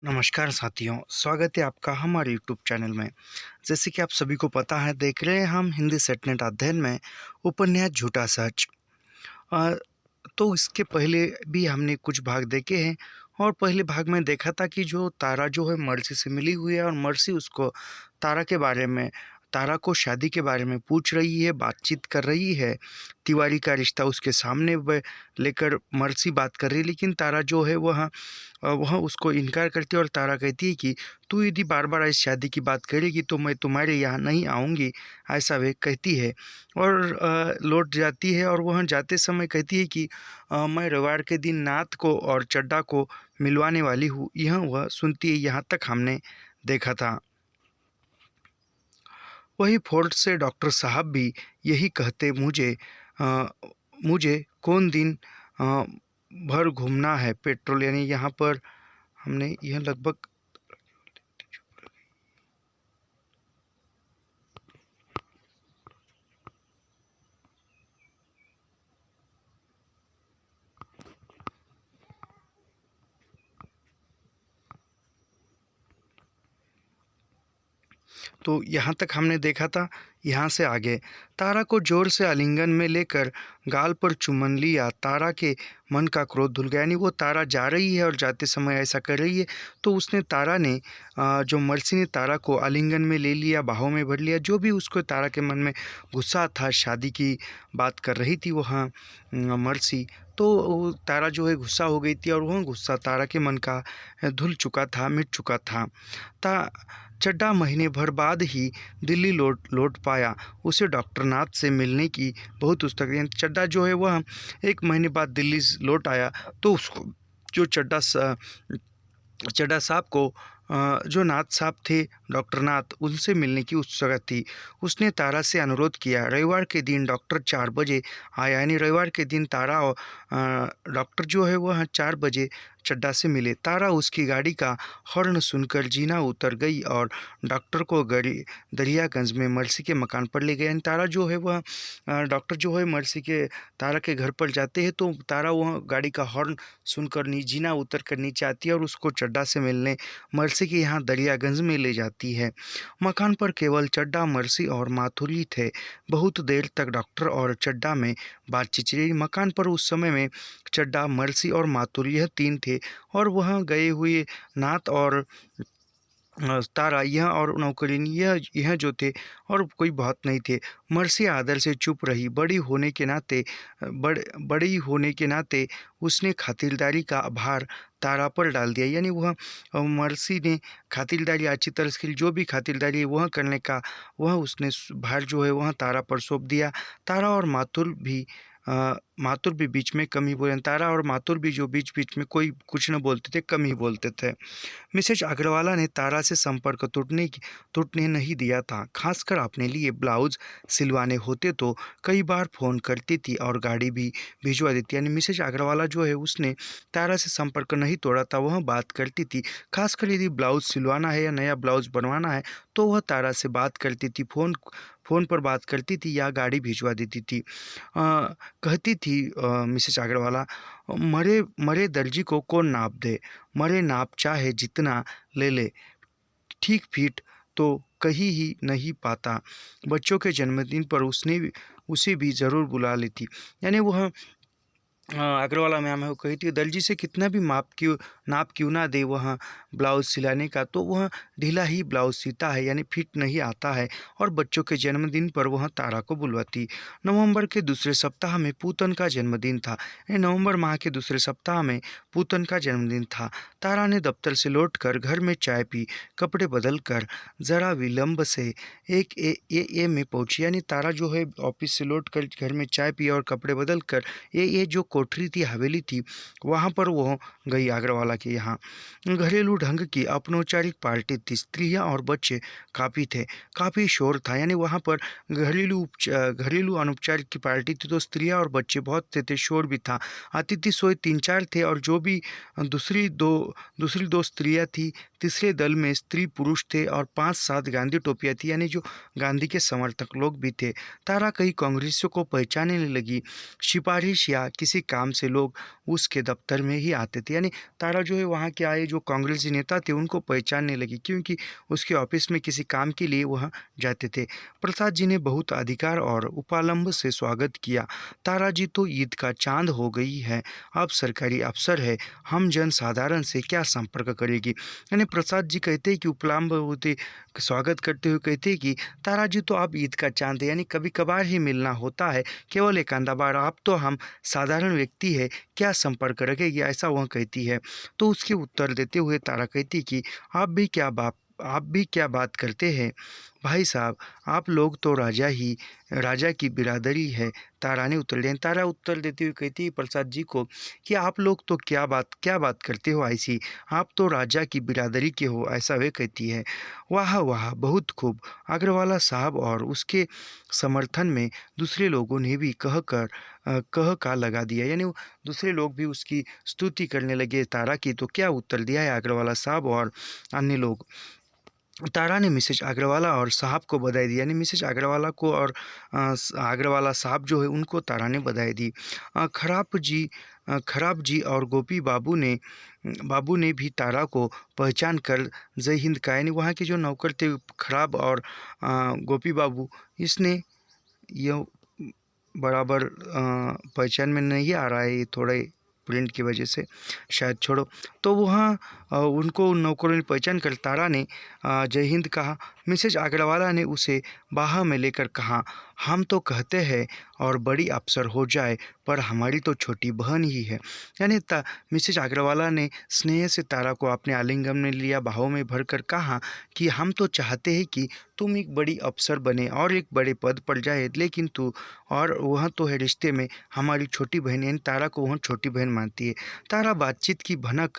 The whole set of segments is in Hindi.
नमस्कार साथियों, स्वागत है आपका हमारे यूट्यूब चैनल में। जैसे कि आप सभी को पता है, देख रहे हैं हम हिंदी सेटनेट अध्ययन में उपन्यास झूठा सच। अ, तो इसके पहले भी हमने कुछ भाग देखे हैं और पहले भाग में देखा था कि जो तारा जो है मर्सी से मिली हुई है और मर्सी उसको तारा के बारे में तारा को शादी के बारे में पूछ रही है, बातचीत कर रही है। तिवारी का रिश्ता उसके सामने लेकर मर्सी बात कर रही है, लेकिन तारा जो है वह उसको इनकार करती है और तारा कहती है कि तू यदि बार बार इस शादी की बात करेगी तो मैं तुम्हारे यहाँ नहीं आऊँगी, ऐसा वे कहती है। और लौट जाती है और वह जाते समय कहती है कि मैं रविवार के दिन नात को और चड्डा को मिलवाने वाली हूँ। यह वह सुनती है, यहाँ तक हमने देखा था। वही फोर्ट से डॉक्टर साहब भी यही कहते, अ, मुझे कौन दिन भर घूमना है पेट्रोल, यानी यहाँ पर हमने यह लगभग तो यहाँ तक हमने देखा था। यहाँ से आगे तारा को जोर से आलिंगन में लेकर गाल पर चुम्बन लिया। तारा के मन का क्रोध धुल गया, यानी वो तारा जा रही है और जाते समय ऐसा कर रही है, तो उसने तारा ने जो मर्सी ने तारा को आलिंगन में ले लिया, बाहों में भर लिया। जो भी उसको तारा के मन में गुस्सा था, शादी की बात कर रही थी वह मर्सी, तो वो तारा जो है गुस्सा हो गई थी और वह गुस्सा तारा के मन का धुल चुका था, मिट चुका था। चड्ढा महीने भर बाद ही दिल्ली लौट पाया। उसे डॉक्टर नाथ से मिलने की बहुत उत्सुकता थी। चड्ढा जो है वह 1 महीने बाद दिल्ली लौट आया, तो उसको जो चड्ढा साहब को जो नाथ साहब थे, डॉक्टर नाथ, उनसे मिलने की उत्सुकता थी। उसने तारा से अनुरोध किया। रविवार के दिन डॉक्टर 4 बजे आया, यानी रविवार के दिन तारा और डॉक्टर जो है वह 4 बजे चड्ढा से मिले। तारा उसकी गाड़ी का हॉर्न सुनकर जीना उतर गई और डॉक्टर को दरियागंज में मर्सी के मकान पर ले गया। यानी तारा जो है वह डॉक्टर जो है मर्सी के तारा के घर पर जाते हैं, तो तारा वह गाड़ी का हॉर्न सुनकर जीना उतर कर नीचे आती है और उसको चड्ढा से मिलने मर्सी के यहाँ दरियागंज में ले जाती है। मकान पर केवल चड्ढा, मर्सी और माथुरी थे। बहुत देर तक डॉक्टर और चड्ढा में बातचीत रही। मकान पर उस समय में चड्ढा, मर्सी और माथुरी, यह 3 थे और वह गए हुए नाथ और तारा, यह और नौकरीनी, यह जो थे और कोई बहुत नहीं थे। मर्सी आदर से चुप रही। बड़ी होने के नाते उसने खातिरदारी का भार तारा पर डाल दिया। यानी वह मर्सी ने खातिरदारी अच्छी तरह से, जो भी खातिरदारी है वह करने का उसने भार जो है वह तारा पर सौंप दिया। तारा और मातुर भी बीच में कम ही बोले। तारा और मातुर भी जो बीच बीच में कोई कुछ न बोलते थे, कम ही बोलते थे। मिसेज अग्रवाला ने तारा से संपर्क टूटने नहीं दिया था। खासकर अपने लिए ब्लाउज सिलवाने होते तो कई बार फ़ोन करती थी और गाड़ी भी भिजवा देती। यानी मिसेज अग्रवाला जो है उसने तारा से संपर्क नहीं तोड़ा था, वह बात करती थी। खासकर यदि ब्लाउज सिलवाना है या नया ब्लाउज बनवाना है तो वह तारा से बात करती थी, फ़ोन पर बात करती थी या गाड़ी भिजवा देती थी। कहती थी मिसेज अग्रवाला, मरे मरे दर्जी को कौन नाप दे, मरे नाप चाहे जितना ले ले, ठीक फिट तो कहीं ही नहीं पाता। बच्चों के जन्मदिन पर उसे भी ज़रूर बुला लेती। यानी वह अग्रवाला मैम है, वो कही थी दर्जी से कितना भी नाप क्यों ना दे वह ब्लाउज़ सिलाने का, तो वह ढीला ही ब्लाउज़ सीता है, यानी फिट नहीं आता है। और बच्चों के जन्मदिन पर वह तारा को बुलवाती। नवंबर के दूसरे सप्ताह में पूतन का जन्मदिन था। नवंबर माह के दूसरे सप्ताह में पूतन का जन्मदिन था। तारा ने दफ्तर से लौटकर घर में चाय पी, कपड़े बदल कर ज़रा विलम्ब से 1 में पहुंची। यानी तारा जो है ऑफिस से लौटकर घर में चाय पी और कपड़े बदल कर ये जो कोठरी थी, हवेली थी, वहाँ पर वो गई अग्रवाला के यहाँ। घरेलू ढंग की अनौपचारिक पार्टी थी। स्त्रियाँ और बच्चे काफ़ी थे, काफ़ी शोर था। यानी वहाँ पर घरेलू अनौपचारिक की पार्टी थी, तो स्त्रियाँ और बच्चे बहुत थे, शोर भी था। अतिथि सोए 3-4 थे और जो भी दूसरी दो स्त्रियाँ थी तीसरे दल में स्त्री पुरुष थे और 5-7 गांधी टोपियाँ थी, यानी जो गांधी के समर्थक लोग भी थे। तारा कई कांग्रेसियों को पहचानने लगी। सिफारिश या किसी काम से लोग उसके दफ्तर में ही आते थे, यानी तारा जो है वहाँ के आए जो कांग्रेसी नेता थे उनको पहचानने लगी, क्योंकि उसके ऑफिस में किसी काम के लिए वहाँ जाते थे। प्रसाद जी ने बहुत अधिकार और उपालंब से स्वागत किया। तारा जी तो ईद का चांद हो गई है, अब सरकारी अफसर है, हम जन साधारण से क्या संपर्क करेगी। यानी प्रसाद जी कहते हैं कि उपलम्ब होते स्वागत करते हुए कहते हैं कि तारा जी तो अब ईद का चांद है, यानी कभी कभार ही मिलना होता है, केवल एक आधा बार, आप तो हम साधारण व्यक्ति है, क्या संपर्क रखेगी, ऐसा वह कहती है। तो उसके उत्तर देते हुए तारा कहती कि आप भी क्या बात करते हैं भाई साहब, आप लोग तो राजा की बिरादरी है। तारा ने उत्तर दिया। तारा उत्तर देते हुए कहती है प्रसाद जी को कि आप लोग तो क्या बात करते हो ऐसी, आप तो राजा की बिरादरी के हो, ऐसा वे कहती है। वाह वाह, बहुत खूब। अग्रवाला साहब और उसके समर्थन में दूसरे लोगों ने भी कह का लगा दिया, यानी दूसरे लोग भी उसकी स्तुति करने लगे तारा की। तो क्या उत्तर दिया है अग्रवाला साहब और अन्य लोग। तारा ने मिसेज अग्रवाला और साहब को बधाई दी, यानी मिसेज अग्रवाला को और अग्रवाला साहब जो है उनको तारा ने बधाई दी। खराब जी और गोपी बाबू ने भी तारा को पहचान कर जय हिंद कहा, यानी वहाँ के जो नौकर थे खराब और गोपी बाबू, इसने यह बराबर पहचान में नहीं आ रहा है, ये थोड़े प्रिंट की वजह से शायद, छोड़ो। तो वहाँ उनको उन नौकरों ने पहचान कर तारा ने जय हिंद कहा। मिसेज अग्रवाला ने उसे बाह में लेकर कहा, हम तो कहते हैं और बड़ी अफसर हो जाए, पर हमारी तो छोटी बहन ही है। यानी मिसेज अग्रवाला ने स्नेह से तारा को अपने आलिंगन में लिया, बाहों में भरकर कहा कि हम तो चाहते हैं कि तुम एक बड़ी अफसर बने और एक बड़े पद पर जाए, लेकिन तू और वह तो है रिश्ते में हमारी छोटी बहन, यानी तारा को वह छोटी बहन मानती है। तारा बातचीत की भनक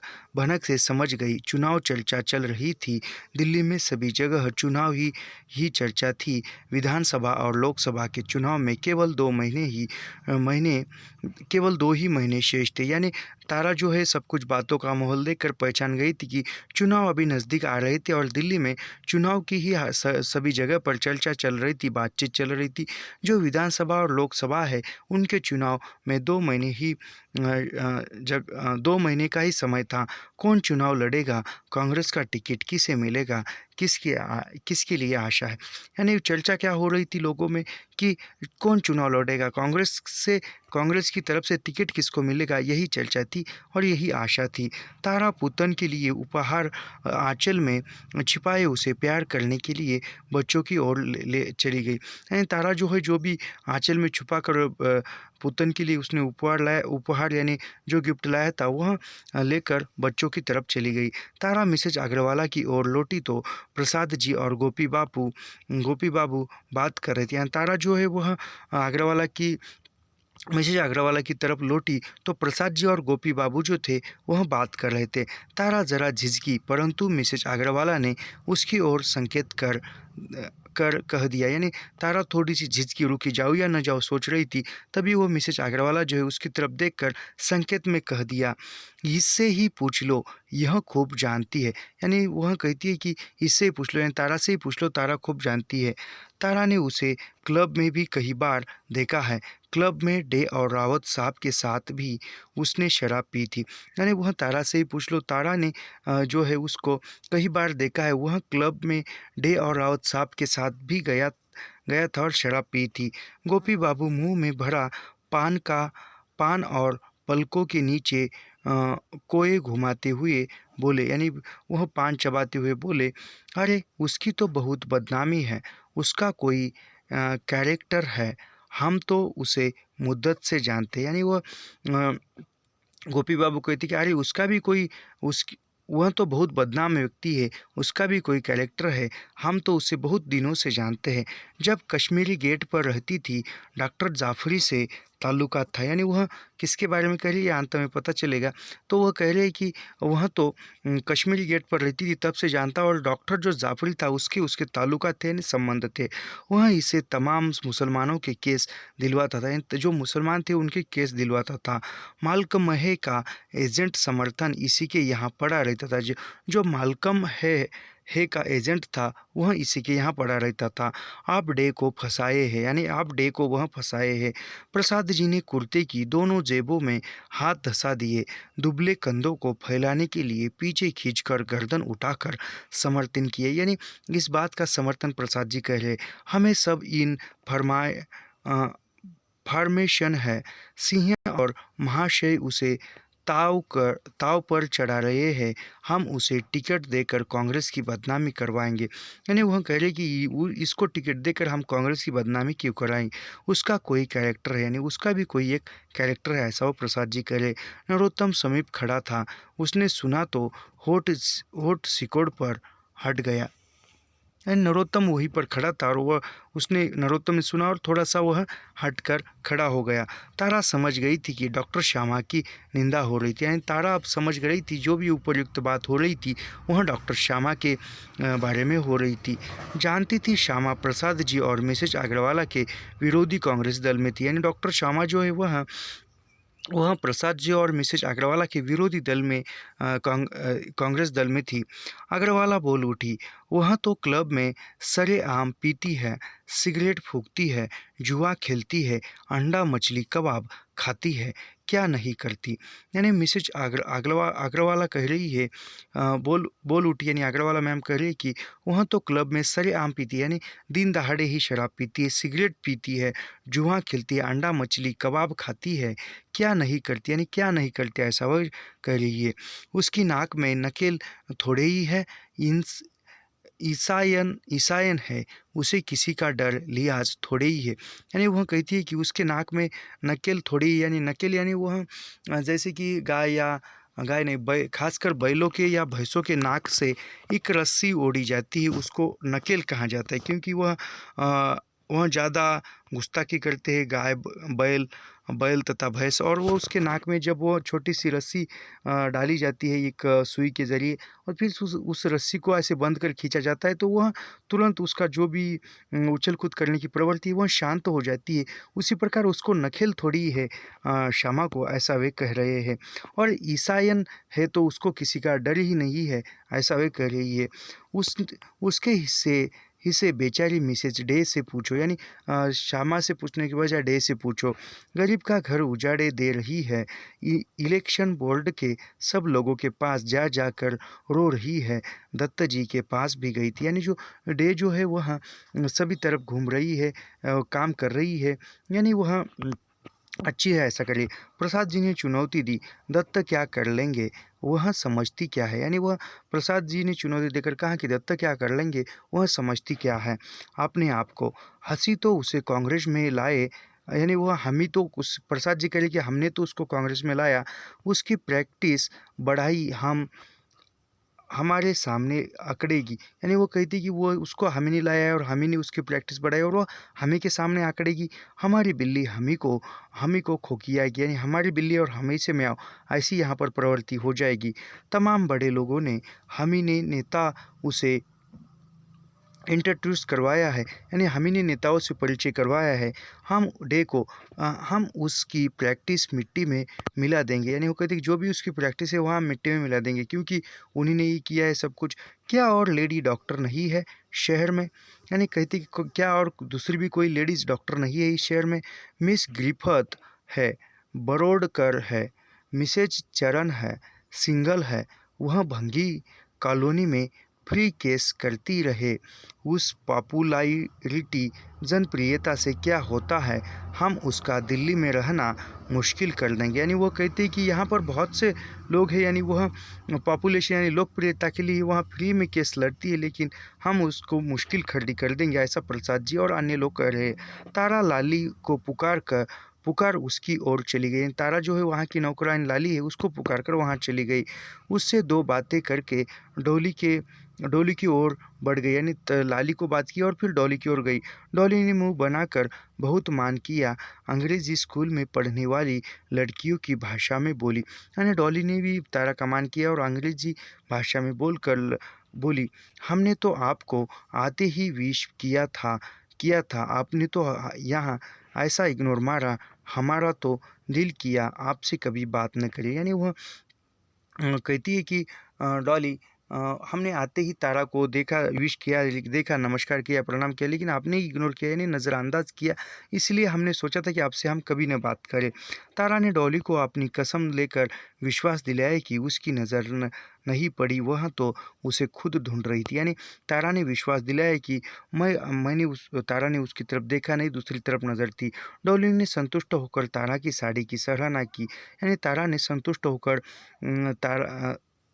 से समझ गई। चुनाव चर्चा चल रही थी। दिल्ली में सभी जगह चुनाव ही चर्चा थी। विधानसभा और लोकसभा के चुनाव में केवल 2 ही महीने शेष थे, यानी तारा जो है सब कुछ बातों का माहौल देखकर पहचान गई थी कि चुनाव अभी नज़दीक आ रहे थे और दिल्ली में चुनाव की ही सभी जगह पर चर्चा चल रही थी, बातचीत चल रही थी। जो विधानसभा और लोकसभा है उनके चुनाव में 2 महीने का ही समय था। कौन चुनाव लड़ेगा, कांग्रेस का टिकट किसे मिलेगा, किसके लिए आशा है, यानी चर्चा क्या हो रही थी लोगों में कि कौन चुनाव लड़ेगा, कांग्रेस की तरफ से टिकट किसको मिलेगा, यही चर्चा थी और यही आशा थी। तारा पुतन के लिए उपहार आंचल में छिपाए उसे प्यार करने के लिए बच्चों की ओर ले चली गई, यानी तारा जो है जो भी आंचल में छुपा कर पुतन के लिए उसने उपहार यानी जो गिफ्ट लाया था वह लेकर बच्चों की तरफ चली गई। तारा मिसेज अग्रवाला की ओर लौटी तो प्रसाद जी और गोपी बाबू बात कर रहे थे। यहाँ तारा जो है वह मिसेज अग्रवाला की तरफ लौटी तो प्रसाद जी और गोपी बाबू जो थे वह बात कर रहे थे। तारा जरा झिझकी, परंतु मिसेज अग्रवाला ने उसकी ओर संकेत कर कह दिया, यानी तारा थोड़ी सी झिझकी, रुकी जाओ या न जाओ सोच रही थी, तभी वो मिसेज अग्रवाला जो है उसकी तरफ देखकर संकेत में कह दिया, इससे ही पूछ लो, यह खूब जानती है, यानी वह कहती है कि इससे ही पूछ लो, यानी तारा से ही पूछ लो, तारा खूब जानती है। तारा ने उसे क्लब में भी कई बार देखा है, क्लब में डे और रावत साहब के साथ भी उसने शराब पी थी, यानी वह तारा से ही पूछ लो, तारा ने जो है उसको कई बार देखा है, वह क्लब में डे और रावत साहब के साथ भी गया था और शराब पी थी। गोपी बाबू मुंह में भरा पान और पलकों के नीचे कोए घुमाते हुए बोले, यानी वह पान चबाते हुए बोले, अरे उसकी तो बहुत बदनामी है, उसका कोई कैरेक्टर है, हम तो उसे मुद्दत से जानते, यानी वह गोपी बाबू कहती कि अरे उसका भी कोई वह तो बहुत बदनाम व्यक्ति है, उसका भी कोई कैरेक्टर है, हम तो उसे बहुत दिनों से जानते हैं। जब कश्मीरी गेट पर रहती थी डॉक्टर जाफरी से ताल्लुकात था, यानी वह किसके बारे में कह रही है अंत में पता चलेगा। तो वह कह रहे हैं कि वह तो कश्मीरी गेट पर रहती थी तब से जानता, और डॉक्टर जो जाफरी था उसके उसके ताल्लुकात थे, यानी संबंध थे। वह इसे तमाम मुसलमानों के केस दिलवाता था, यानी जो मुसलमान थे उनके केस दिलवाता था। मालकम है का एजेंट समर्थन इसी के यहाँ पड़ा रहता था। जो मालकम है का एजेंट था वह इसी के यहाँ पड़ा रहता था। आप डे को फंसाए हैं, यानी आप डे को वह फंसाए हैं। प्रसाद जी ने कुर्ते की दोनों जेबों में हाथ धंसा दिए, दुबले कंधों को फैलाने के लिए पीछे खींचकर गर्दन उठाकर समर्थन किए, यानी इस बात का समर्थन प्रसाद जी कह रहे, हमें सब इन फरमाए फॉर्मेशन है। सिंह और महाशय उसे ताव पर चढ़ा रहे हैं, हम उसे टिकट देकर कांग्रेस की बदनामी करवाएंगे। यानी वह कह रहे कि इसको टिकट देकर हम कांग्रेस की बदनामी क्यों कराएं, उसका कोई कैरेक्टर है, यानी उसका भी कोई एक कैरेक्टर है, ऐसा वो प्रसाद जी कह रहे। नरोत्तम समीप खड़ा था, उसने सुना तो होठ सिकोड़ पर हट गया। नरोत्तम वहीं पर खड़ा था और वह उसने नरोत्तम ने सुना और थोड़ा सा वह हटकर खड़ा हो गया। तारा समझ गई थी कि डॉक्टर श्यामा की निंदा हो रही थी, यानी तारा अब समझ गई थी जो भी उपयुक्त बात हो रही थी वह डॉक्टर श्यामा के बारे में हो रही थी। जानती थी श्यामा प्रसाद जी और मिसेज अग्रवाला के विरोधी कांग्रेस दल में थी, यानी डॉक्टर श्यामा जो है वह प्रसाद जी और मिसेज अग्रवाला के विरोधी दल में कांग्रेस दल में थी। अग्रवाला बोल उठी, वह तो क्लब में सरेआम पीती है, सिगरेट फूकती है, जुआ खेलती है, अंडा मछली कबाब खाती है, क्या नहीं करती। यानी मिसेज अग्रवाला कह रही है, बोल उठी, यानी अग्रवाला मैम कह रही है कि वह तो क्लब में सरेआम पीती है, यानी दिन दहाड़े ही शराब पीती है, सिगरेट पीती है, जुआ खेलती है, अंडा मछली कबाब खाती है, क्या नहीं करती, यानी क्या नहीं करती ऐसा वह कह रही है। उसकी नाक में नकेल थोड़े ही है, ईसायन है, उसे किसी का डर लिहाज थोड़े ही है। यानी वह कहती है कि उसके नाक में नकेल थोड़ी ही, यानी नकेल यानी वह जैसे कि गाय नहीं, खासकर बैलों के या भैंसों के नाक से एक रस्सी ओढ़ी जाती है, उसको नकेल कहा जाता है, क्योंकि वह ज़्यादा गुस्ताखी करते हैं गाय बैल तथा भैंस, और वो उसके नाक में जब वो छोटी सी रस्सी डाली जाती है एक सुई के ज़रिए, और फिर उस रस्सी को ऐसे बंद कर खींचा जाता है, तो वह तुरंत उसका जो भी उछल कूद करने की प्रवृत्ति है वह शांत हो जाती है। उसी प्रकार उसको नखेल थोड़ी है श्यामा को, ऐसा वे कह रहे हैं। और ईसायन है तो उसको किसी का डर ही नहीं है, ऐसा वे कह रही है। उसके हिस्से बेचारी मिसेज डे से पूछो, यानी श्यामा से पूछने के बजाय डे से पूछो। गरीब का घर उजाड़े दे रही है, इलेक्शन बोर्ड के सब लोगों के पास जा जाकर रो रही है, दत्त जी के पास भी गई थी। यानी जो डे जो है वह सभी तरफ घूम रही है, काम कर रही है, यानी वह अच्छी है, ऐसा करिए। प्रसाद जी ने चुनौती दी, दत्त क्या कर लेंगे, वह समझती क्या है, यानी वह प्रसाद जी ने चुनौती देकर कहा कि दत्त क्या कर लेंगे, वह समझती क्या है। अपने आप को हंसी तो उसे कांग्रेस में लाए, यानी वह हम ही तो उस प्रसाद जी कह रहे कि हमने तो उसको कांग्रेस में लाया, उसकी प्रैक्टिस बढ़ाई, हमारे सामने अकड़ेगी। यानी वो कहती कि वो उसको हम ही नहीं लाया है और हम ही ने उसकी प्रैक्टिस बढ़ाई और वो हम ही के सामने अकड़ेगी। हमारी बिल्ली हम ही को खोखियाएगी, यानी हमारी बिल्ली और हम ही से म्याऊं, ऐसी यहाँ पर प्रवृत्ति हो जाएगी। तमाम बड़े लोगों ने हम ही ने नेता उसे इंट्रोड्यूस करवाया है, यानी हम ही ने नेताओं से परिचय करवाया है। हम उसकी प्रैक्टिस मिट्टी में मिला देंगे, यानी वो कहते हैं कि जो भी उसकी प्रैक्टिस है वहाँ मिट्टी में मिला देंगे, क्योंकि उन्हीं ने ही किया है सब कुछ। क्या और लेडी डॉक्टर नहीं है शहर में, यानी कहती कि क्या और दूसरी भी कोई लेडीज़ डॉक्टर नहीं है इस शहर में। मिस ग्रिफथ है, बरोडकर है, मिसेज चरण है, सिंगल है, वह भंगी कॉलोनी में फ्री केस करती रहे। उस पॉपुलैरिटी जनप्रियता से क्या होता है, हम उसका दिल्ली में रहना मुश्किल कर देंगे। यानी वो कहते हैं कि यहाँ पर बहुत से लोग हैं, यानी वह पॉपुलेशन यानी लोकप्रियता के लिए वहाँ फ्री में केस लड़ती है, लेकिन हम उसको मुश्किल खड़ी कर देंगे, ऐसा प्रसाद जी और अन्य लोग कह रहे हैं। तारा लाली को पुकार उसकी ओर चली गई। तारा जो है वहाँ की नौकरानी लाली है उसको पुकार कर वहाँ चली गई। उससे दो बातें करके डॉली की ओर बढ़ गई, यानी लाली को बात की और फिर डॉली की ओर गई। डॉली ने मुंह बनाकर बहुत मान किया, अंग्रेजी स्कूल में पढ़ने वाली लड़कियों की भाषा में बोली। यानी डॉली ने भी तारा का मान किया और अंग्रेजी भाषा में बोली, हमने तो आपको आते ही विश किया था, आपने तो यहाँ ऐसा इग्नोर मारा, हमारा तो दिल किया आपसे कभी बात न करे। यानी वह कहती है कि डॉली, हमने आते ही तारा को देखा, विश किया, देखा, नमस्कार किया, प्रणाम किया, लेकिन आपने इग्नोर किया, यानी नज़रअंदाज किया, इसलिए हमने सोचा था कि आपसे हम कभी न बात करें। तारा ने डॉली को अपनी कसम लेकर विश्वास दिलाया कि उसकी नज़र नहीं पड़ी, वह तो उसे खुद ढूंढ रही थी। यानी तारा ने विश्वास दिलाया कि तारा ने उसकी तरफ देखा नहीं, दूसरी तरफ नज़र थी। डॉली ने संतुष्ट होकर तारा की साड़ी की सराहना की। यानी तारा ने संतुष्ट होकर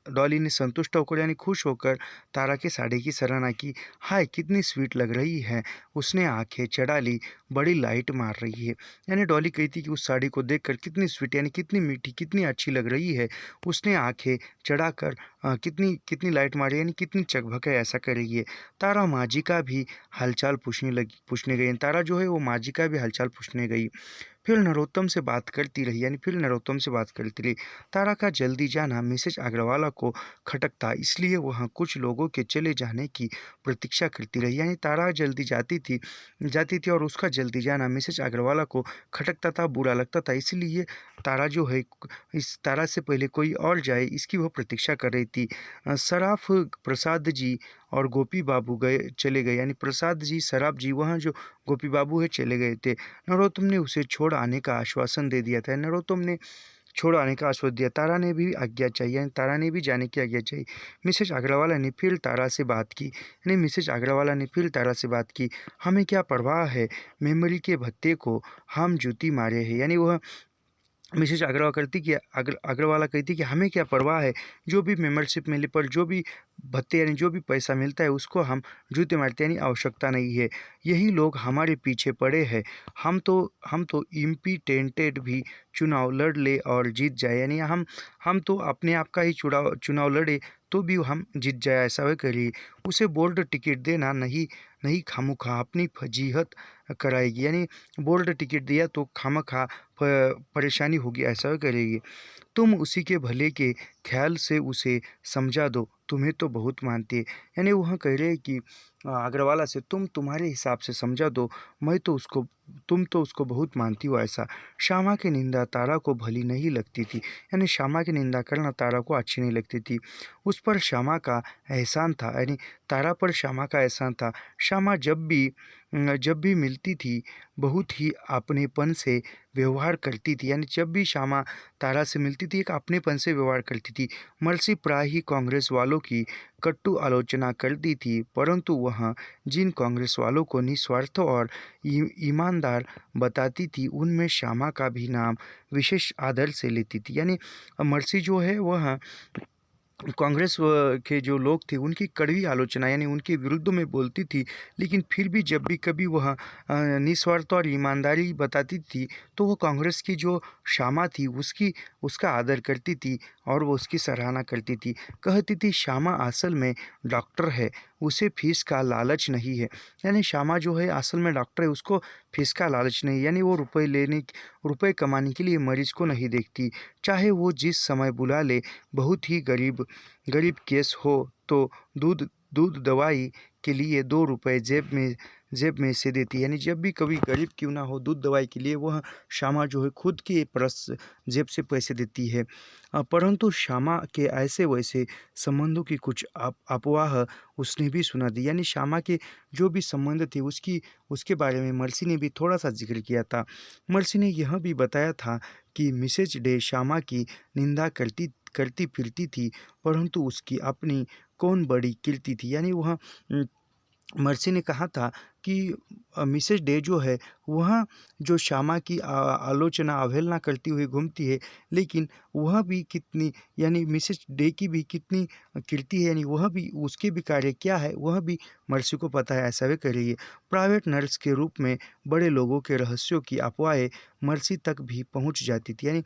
डॉली ने संतुष्ट होकर यानी खुश होकर तारा के साड़ी की सराहना की। हाय कितनी स्वीट लग रही है, उसने आंखें चढ़ा ली, बड़ी लाइट मार रही है। यानी डॉली कहती कि उस साड़ी को देखकर कितनी स्वीट यानी कितनी मीठी, कितनी अच्छी लग रही है, उसने आंखें चढ़ाकर कितनी कितनी लाइट मारी, यानी कितनी चकभक है, ऐसा कर रही है। तारा माँ जी का भी हालचाल पूछने गई। तारा जो है वो माँ जी का भी हालचाल पूछने गई। फिर नरोत्तम से बात करती रही, यानी फिर नरोत्तम से बात करती रही। तारा का जल्दी जाना मिसेज अग्रवाला को खटकता, इसलिए वह कुछ लोगों के चले जाने की प्रतीक्षा करती रही। यानी तारा जल्दी जाती थी और उसका जल्दी जाना मिसेज अग्रवाला को खटकता था, बुरा लगता था, इसलिए तारा जो है इस तारा से पहले कोई और जाए इसकी वह प्रतीक्षा कर रही थी। सराफ प्रसाद जी और गोपी बाबू चले गए, यानी प्रसाद जी, सराफ जी, वहाँ जो गोपी बाबू है चले गए थे। नरोत्तम ने उसे छोड़ आने का आश्वासन दे दिया था। नरोत्तम ने छोड़ आने का आश्वासन दिया। तारा ने भी आज्ञा चाहिए, यानी तारा ने भी जाने की आज्ञा चाहिए। मिसेज अग्रवाला ने फिर तारा से बात की, यानी मिसेज अग्रवाला ने फिर तारा से बात की। हमें क्या परवाह है, मेमोरी के भत्ते को हम जूती मारे हैं। यानी वह मिसेज अग्रवाला कहती कि हमें क्या परवाह है, जो भी मेंबरशिप मिले पर जो भी भत्ते यानी जो भी पैसा मिलता है उसको हम जूते मारते, यानी आवश्यकता नहीं है। यही लोग हमारे पीछे पड़े हैं, हम तो इम्पिटेंटेड भी चुनाव लड़ ले और जीत जाए, यानी हम तो अपने आप का ही चुनाव लड़े तो भी हम जीत जाए, ऐसा वह करिए। उसे बोल्ड टिकट देना नहीं खामोखा अपनी फजीहत कराएगी, यानी बोल्ड टिकट दिया तो खामखा परेशानी होगी, ऐसा वह करेगी। तुम उसी के भले के ख्याल से उसे समझा दो, तुम्हें तो बहुत मानती है। यानी वह कह रहे हैं कि अग्रवाला से तुम्हारे हिसाब से समझा दो, तुम तो उसको बहुत मानती हो, ऐसा। श्यामा की निंदा तारा को भली नहीं लगती थी, यानी श्यामा की निंदा करना तारा को अच्छी नहीं लगती थी। उस पर श्यामा का एहसान था, यानी तारा पर श्यामा का एहसान था। श्यामा जब भी मिलती थी बहुत ही अपनेपन से व्यवहार करती थी, यानी जब भी श्यामा तारा से मिलती थी एक अपनेपन से व्यवहार करती थी। मर्सी प्राय ही कांग्रेस वालों की कटु आलोचना करती थी, परंतु वह जिन कांग्रेस वालों को निस्वार्थ और ईमानदार बताती थी उनमें श्यामा का भी नाम विशेष आदर से लेती थी। यानी मर्सी जो है वह कांग्रेस के जो लोग थे उनकी कड़वी आलोचना यानी उनके विरुद्ध में बोलती थी, लेकिन फिर भी जब भी कभी वह निस्वार्थ और ईमानदारी बताती थी तो वो कांग्रेस की जो श्यामा थी उसका आदर करती थी और वो उसकी सराहना करती थी। कहती थी श्यामा असल में डॉक्टर है, उसे फीस का लालच नहीं है। यानी श्यामा जो है असल में डॉक्टर है, उसको फीस का लालच नहीं, यानी वो रुपए कमाने के लिए मरीज को नहीं देखती, चाहे वो जिस समय बुला ले। बहुत ही गरीब केस हो तो दूध दवाई के लिए 2 रुपए जेब में से देती, यानी जब भी कभी गरीब क्यों ना हो दूध दवाई के लिए वह श्यामा जो है खुद के पर्स जेब से पैसे देती है। परंतु श्यामा के ऐसे वैसे संबंधों की कुछ अफवाह उसने भी सुना दी, यानी श्यामा के जो भी संबंध थे उसके बारे में मर्सी ने भी थोड़ा सा जिक्र किया था। मर्सी ने यह भी बताया था कि मिसेज डे श्यामा की निंदा करती फिरती थी, परंतु उसकी अपनी कौन बड़ी कीर्ति थी। यानी वह मर्सी ने कहा था कि मिसेज डे जो है वह जो श्यामा की आलोचना अवहेलना करती हुई घूमती है, लेकिन वह भी कितनी यानी मिसेज डे की भी कितनी कीर्ति है, यानी वह भी उसके भी कार्य क्या है वह भी मर्सी को पता है, ऐसा वे कर रही है। प्राइवेट नर्स के रूप में बड़े लोगों के रहस्यों की अफवाहें मर्सी तक भी पहुंच जाती थी, यानी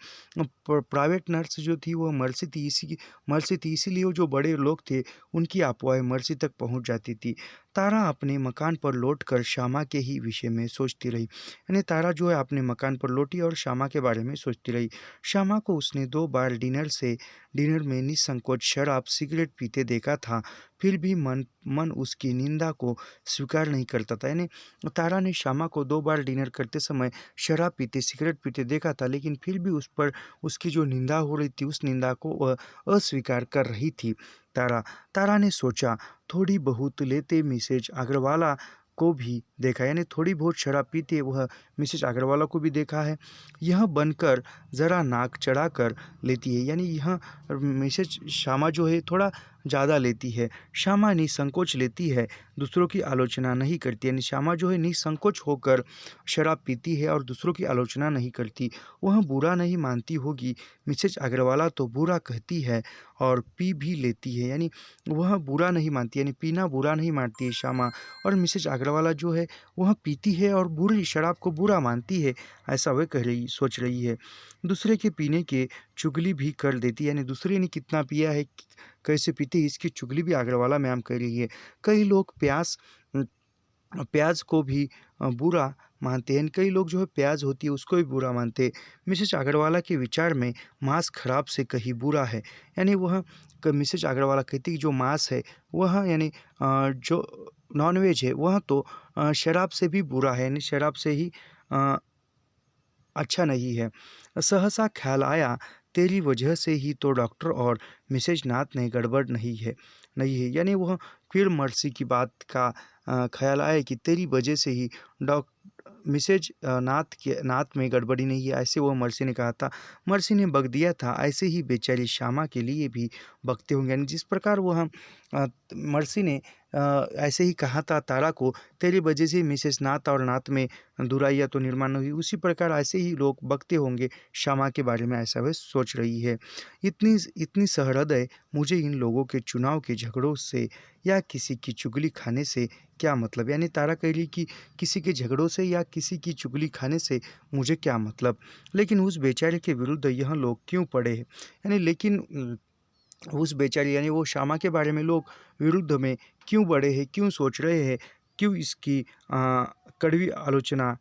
प्राइवेट नर्स जो थी वो मर्सी थी, इसीलिए वो जो बड़े लोग थे उनकी अफवाहें मर्सी तक पहुंच जाती थी। तारा अपने मकान पर लौटकर श्यामा के ही विषय में सोचती रही, यानी तारा जो है अपने मकान पर लौटी और श्यामा के बारे में सोचती रही। श्यामा को उसने 2 बार डिनर में निसंकोच शराब सिगरेट पीते देखा था, फिर भी मन उसकी निंदा को स्वीकार नहीं करता था, यानी तारा ने श्यामा को 2 बार डिनर करते समय शराब पीते सिगरेट पीते देखा था, लेकिन फिर भी उस पर उसकी जो निंदा हो रही थी उस निंदा को वह अस्वीकार कर रही थी। तारा ने सोचा, थोड़ी बहुत लेते मिसेज अग्रवाला को भी देखा, यानी थोड़ी बहुत शराब पीते वह मिसेज अग्रवाला को भी देखा है। यह बनकर ज़रा नाक चढ़ाकर लेती है, यानी यह मिसेज श्यामा जो है थोड़ा ज़्यादा लेती है। श्यामा निसंकोच लेती है, दूसरों की आलोचना नहीं करती, यानी श्यामा जो है निसंकोच होकर शराब पीती है और दूसरों की आलोचना नहीं करती। वह बुरा नहीं मानती होगी, मिसेज अग्रवाला तो बुरा कहती है और पी भी लेती है, यानी वह बुरा नहीं मानती, यानी पीना बुरा नहीं मानती है श्यामा, और मिसेज अग्रवाला जो है वह पीती है और बुरी शराब को बुरा मानती है, ऐसा वह सोच रही है। दूसरे के पीने के चुगली भी कर देती है, यानी दूसरे ने कितना पिया है कैसे पीते इसकी चुगली भी अग्रवाला मैम कर रही है। कई लोग प्याज को भी बुरा मानते हैं, कई लोग जो है प्याज होती है उसको भी बुरा मानते हैं। मिसेज अग्रवाला के विचार में मांस खराब से कहीं बुरा है, यानी मिसेज अग्रवाला कहती है कि जो मांस है वह यानी जो नॉनवेज है वह तो शराब से भी बुरा है, यानी शराब से ही अच्छा नहीं है। सहसा ख्याल आया, तेरी वजह से ही तो डॉक्टर और मिसेज नाथ ने गड़बड़ नहीं है, यानी वह फिर मर्सी की बात का ख्याल आया कि तेरी वजह से ही मिसेज नाथ में गड़बड़ी नहीं है, ऐसे वो मर्सी ने कहा था। मर्सी ने बक दिया था, ऐसे ही बेचारी श्यामा के लिए भी बकते होंगे, यानी जिस प्रकार मर्सी ने ऐसे ही कहा था तारा को, तेरी वजह से मिसेस नाथ और नाथ में दुराइयाँ तो निर्माण हुई, उसी प्रकार ऐसे ही लोग बकते होंगे श्यामा के बारे में, ऐसा वह सोच रही है। इतनी सहृदय मुझे इन लोगों के चुनाव के झगड़ों से या किसी की चुगली खाने से क्या मतलब, यानी तारा कह रही कि किसी के झगड़ों से या किसी की चुगली खाने से मुझे क्या मतलब, लेकिन उस बेचारे के विरुद्ध यह लोग क्यों पड़े हैं, यानी लेकिन उस बेचारी यानी वो श्यामा के बारे में लोग विरुद्ध में क्यों बढ़े हैं, क्यों सोच रहे हैं, क्यों इसकी कड़वी आलोचना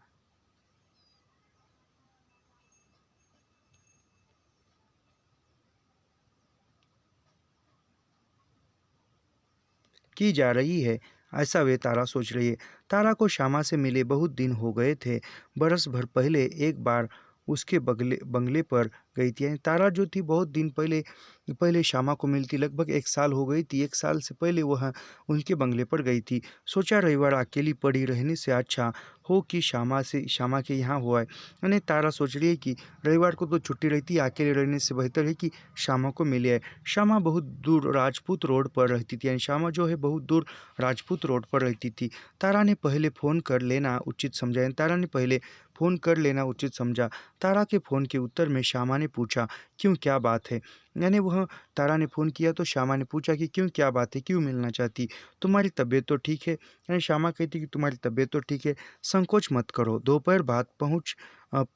की जा रही है, ऐसा वे तारा सोच रही है। तारा को श्यामा से मिले बहुत दिन हो गए थे, बरस भर पहले एक बार उसके बंगले पर गई थी, यानी तारा जो थी बहुत दिन पहले पहले श्यामा को मिलती, लगभग 1 साल हो गई थी, 1 साल से पहले वह उनके बंगले पर गई थी। सोचा रविवार अकेली पड़ी रहने से अच्छा हो कि श्यामा के यहाँ हुआ है, यानी तारा सोच रही है कि रविवार को तो छुट्टी रहती है, अकेले रहने से बेहतर है कि श्यामा को मिले आए। श्यामा बहुत दूर राजपूत रोड पर रहती थी, यानी श्यामा जो है बहुत दूर राजपूत रोड पर रहती थी। तारा ने पहले फ़ोन कर लेना उचित समझा, यानी तारा ने पहले फ़ोन कर लेना उचित समझा। तारा के फ़ोन के उत्तर में श्यामा ने पूछा, क्यों क्या बात है, यानी वह तारा ने फ़ोन किया तो श्यामा ने पूछा कि क्यों क्या बात है, क्यों मिलना चाहती, तुम्हारी तबीयत तो ठीक है, यानी श्यामा कहती कि तुम्हारी तबीयत तो ठीक है, संकोच मत करो, दोपहर बाद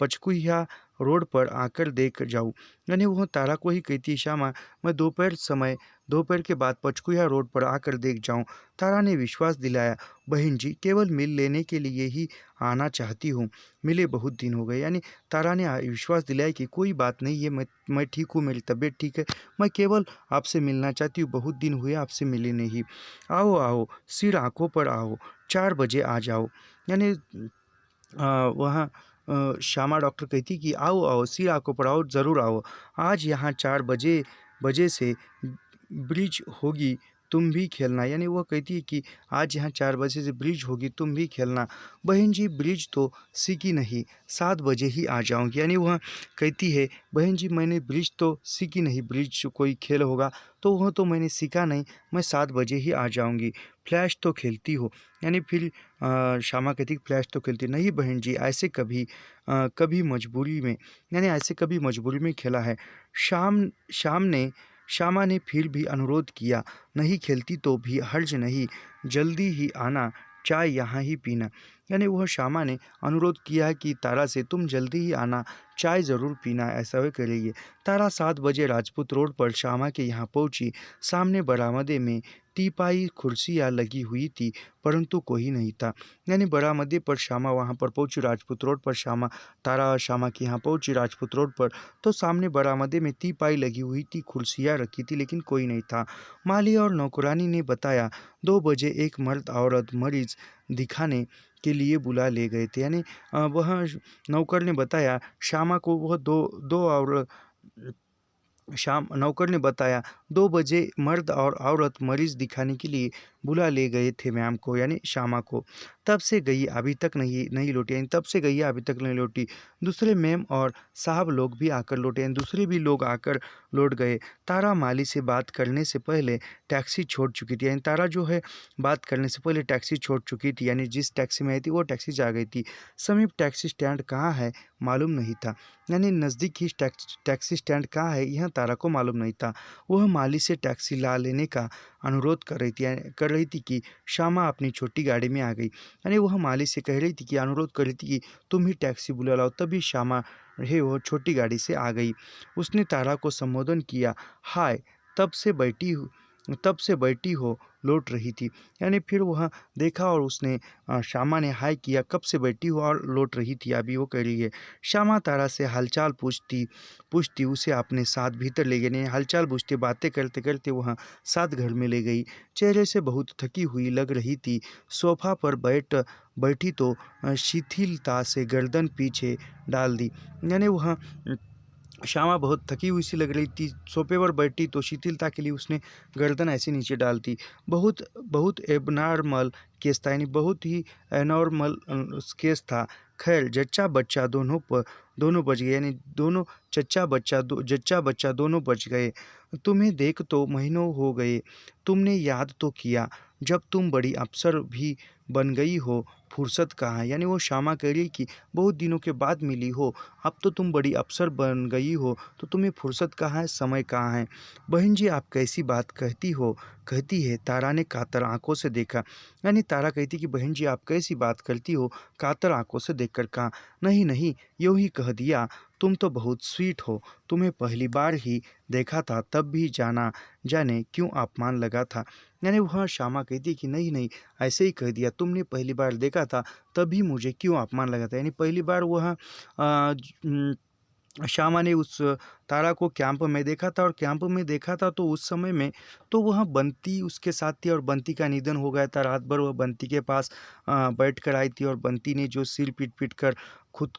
पचकुहिया रोड पर आकर देख जाऊँ, यानी वह तारा को ही कहती श्यामा, मैं दोपहर के बाद पचकुहिया रोड पर आकर देख जाऊँ। तारा ने विश्वास दिलाया, बहन जी केवल मिल लेने के लिए ही आना चाहती हूँ, मिले बहुत दिन हो गए, यानी तारा ने विश्वास दिलाया कि कोई बात नहीं है, मैं ठीक हूँ, मेरी तबीयत ठीक है, मैं केवल आपसे मिलना चाहती हूँ, बहुत दिन हुए आपसे मिले नहीं। आओ आओ, सिर आँखों पर आओ, 4 बजे आ जाओ, यानी वहाँ श्यामा डॉक्टर कहती कि आओ आओ, सिर आँखों पर आओ, ज़रूर आओ, आज यहाँ 4 बजे से ब्रिज होगी तुम भी खेलना, यानी वह कहती है कि आज यहाँ 4 बजे से ब्रिज होगी, तुम भी खेलना। बहन जी ब्रिज तो सीखी नहीं, 7 बजे ही आ जाऊँगी, यानी वह कहती है बहन जी मैंने ब्रिज तो सीखी नहीं, ब्रिज कोई खेल होगा तो वह तो मैंने सीखा नहीं, मैं 7 बजे ही आ जाऊँगी। फ्लैश तो खेलती हो, यानी फिर श्यामा कहती है फ्लैश तो खेलती नहीं बहन जी, ऐसे कभी मजबूरी में, यानी ऐसे कभी मजबूरी में खेला है। शाम शाम ने श्यामा ने फिर भी अनुरोध किया, नहीं खेलती तो भी हर्ज नहीं, जल्दी ही आना, चाय यहाँ ही पीना। यानी वह श्यामा ने अनुरोध किया है कि तारा से तुम जल्दी ही आना, चाय ज़रूर पीना, ऐसा वह करेगी। तारा 7 बजे राजपूत रोड पर श्यामा के यहाँ पहुंची। सामने बरामदे में टीपाई कुर्सियाँ लगी हुई थी, परंतु कोई नहीं था। यानी बरामदे पर श्यामा वहाँ पर पहुंची, राजपूत रोड पर तारा श्यामा के यहाँ पहुंची राजपूत रोड पर, तो सामने बरामदे में टीपाई लगी हुई थी, कुर्सियाँ रखी थी, लेकिन कोई नहीं था। माली और नौकरानी ने बताया 2 बजे एक मर्द औरत मरीज दिखाने के लिए बुला ले गए थे। यानी वह नौकर ने बताया श्यामा को, वह दो दो और शाम नौकर ने बताया 2 बजे मर्द और औरत मरीज दिखाने के लिए बुला ले गए थे मैम को, यानी श्यामा को। तब से गई अभी तक नहीं लौटी, यानी तब से गई अभी तक नहीं लौटी। दूसरे मैम और साहब लोग भी आकर लौटे, यानी दूसरे भी लोग आकर लौट गए। तारा माली से बात करने से पहले टैक्सी छोड़ चुकी थी, यानी तारा जो है बात करने से पहले टैक्सी छोड़ चुकी थी, यानी जिस टैक्सी में आई थी वो टैक्सी जा गई थी। समीप टैक्सी स्टैंड कहाँ है मालूम नहीं था, यानी नज़दीक ही टैक्सी स्टैंड कहाँ है यह तारा को मालूम नहीं था। वह माली से टैक्सी ला लेने का अनुरोध कर रही थी कि श्यामा अपनी छोटी गाड़ी में आ गई, यानी वह माली से कह रही थी कि अनुरोध कर रही थी कि तुम ही टैक्सी बुला लाओ, तभी श्यामा है वह छोटी गाड़ी से आ गई। उसने तारा को संबोधन किया, हाय, तब से बैठी हो लौट रही थी, यानी फिर वह देखा और उसने श्यामा ने हाय किया, कब से बैठी हो और लौट रही थी, अभी वो कह रही है। श्यामा तारा से हालचाल पूछती पूछती उसे अपने साथ भीतर ले गई, हालचाल पूछती बातें करते करते वह साथ घर में ले गई। चेहरे से बहुत थकी हुई लग रही थी। सोफा पर बैठी तो शिथिलता से गर्दन पीछे डाल दी, यानी वह श्यामा बहुत थकी हुई सी लग रही थी। सोफे पर बैठी तो शिथिलता के लिए उसने गर्दन ऐसे नीचे डाल दी। बहुत बहुत एबनॉर्मल केस था, यानी बहुत ही एनॉर्मल केस था। खैर जच्चा बच्चा दोनों बच गए, यानी दोनों जच्चा बच्चा दोनों बच गए। तुम्हें देख तो महीनों हो गए, तुमने याद तो किया, जब तुम बड़ी अफसर भी बन गई हो, फुर्सत कहाँ है। यानी वो श्यामा कह रही कि बहुत दिनों के बाद मिली हो, अब तो तुम बड़ी अफसर बन गई हो, तो तुम्हें फुर्सत कहाँ है, समय कहाँ है। बहन जी आप कैसी बात कहती है, तारा ने कातर आंखों से देखा, यानी तारा कहती कि बहन जी आप कैसी बात करती हो, कातर आंखों से देखकर कहा, नहीं नहीं यूँ ही कह दिया, तुम तो बहुत स्वीट हो, तुम्हें पहली बार ही देखा था तब भी जाने क्यों अपमान लगा था। यानी वह श्यामा कहती कि नहीं नहीं ऐसे ही कह दिया, तुमने पहली बार देखा था तभी मुझे क्यों अपमान लगा था। यानी पहली बार वह श्यामा ने उस तारा को कैंप में देखा था, और कैंप में देखा था तो उस समय में तो वह बंती उसके साथ थी, और बंती का निधन हो गया था। रात भर वह बंती के पास बैठ कर आई थी, और बंती ने जो सिर पीट पीट कर खुद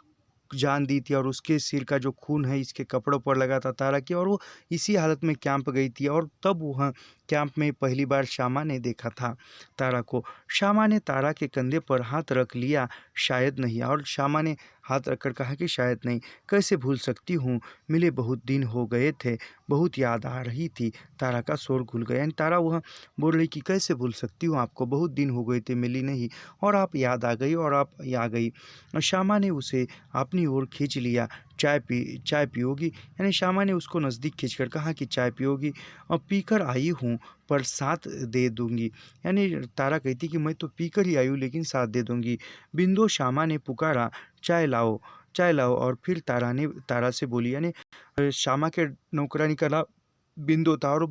जान दी थी, और उसके सिर का जो खून है इसके कपड़ों पर लगा था तारा के, और वो इसी हालत में कैंप गई थी, और तब वह कैंप में पहली बार श्यामा ने देखा था तारा को। श्यामा ने तारा के कंधे पर हाथ रख लिया, शायद नहीं, और श्यामा ने हाथ रखकर कहा कि शायद नहीं, कैसे भूल सकती हूँ, मिले बहुत दिन हो गए थे, बहुत याद आ रही थी। तारा का शोर घुल गया, यानी तारा वह बोल रही कि कैसे भूल सकती हूँ आपको, बहुत दिन हो गए थे मिली नहीं, और आप याद आ गई, और आप आ गई। श्यामा ने उसे अपनी ओर खींच लिया, चाय पियोगी, यानी श्यामा ने उसको नज़दीक खींचकर कहा कि चाय पियोगी, और पीकर आई हूँ पर साथ दे दूंगी, यानी तारा कहती कि मैं तो पीकर ही आई हूँ लेकिन साथ दे दूंगी। बिंदु श्यामा ने पुकारा, चाय लाओ, और फिर तारा से बोली, यानी श्यामा के नौकरानी का नाम बिंदु था, और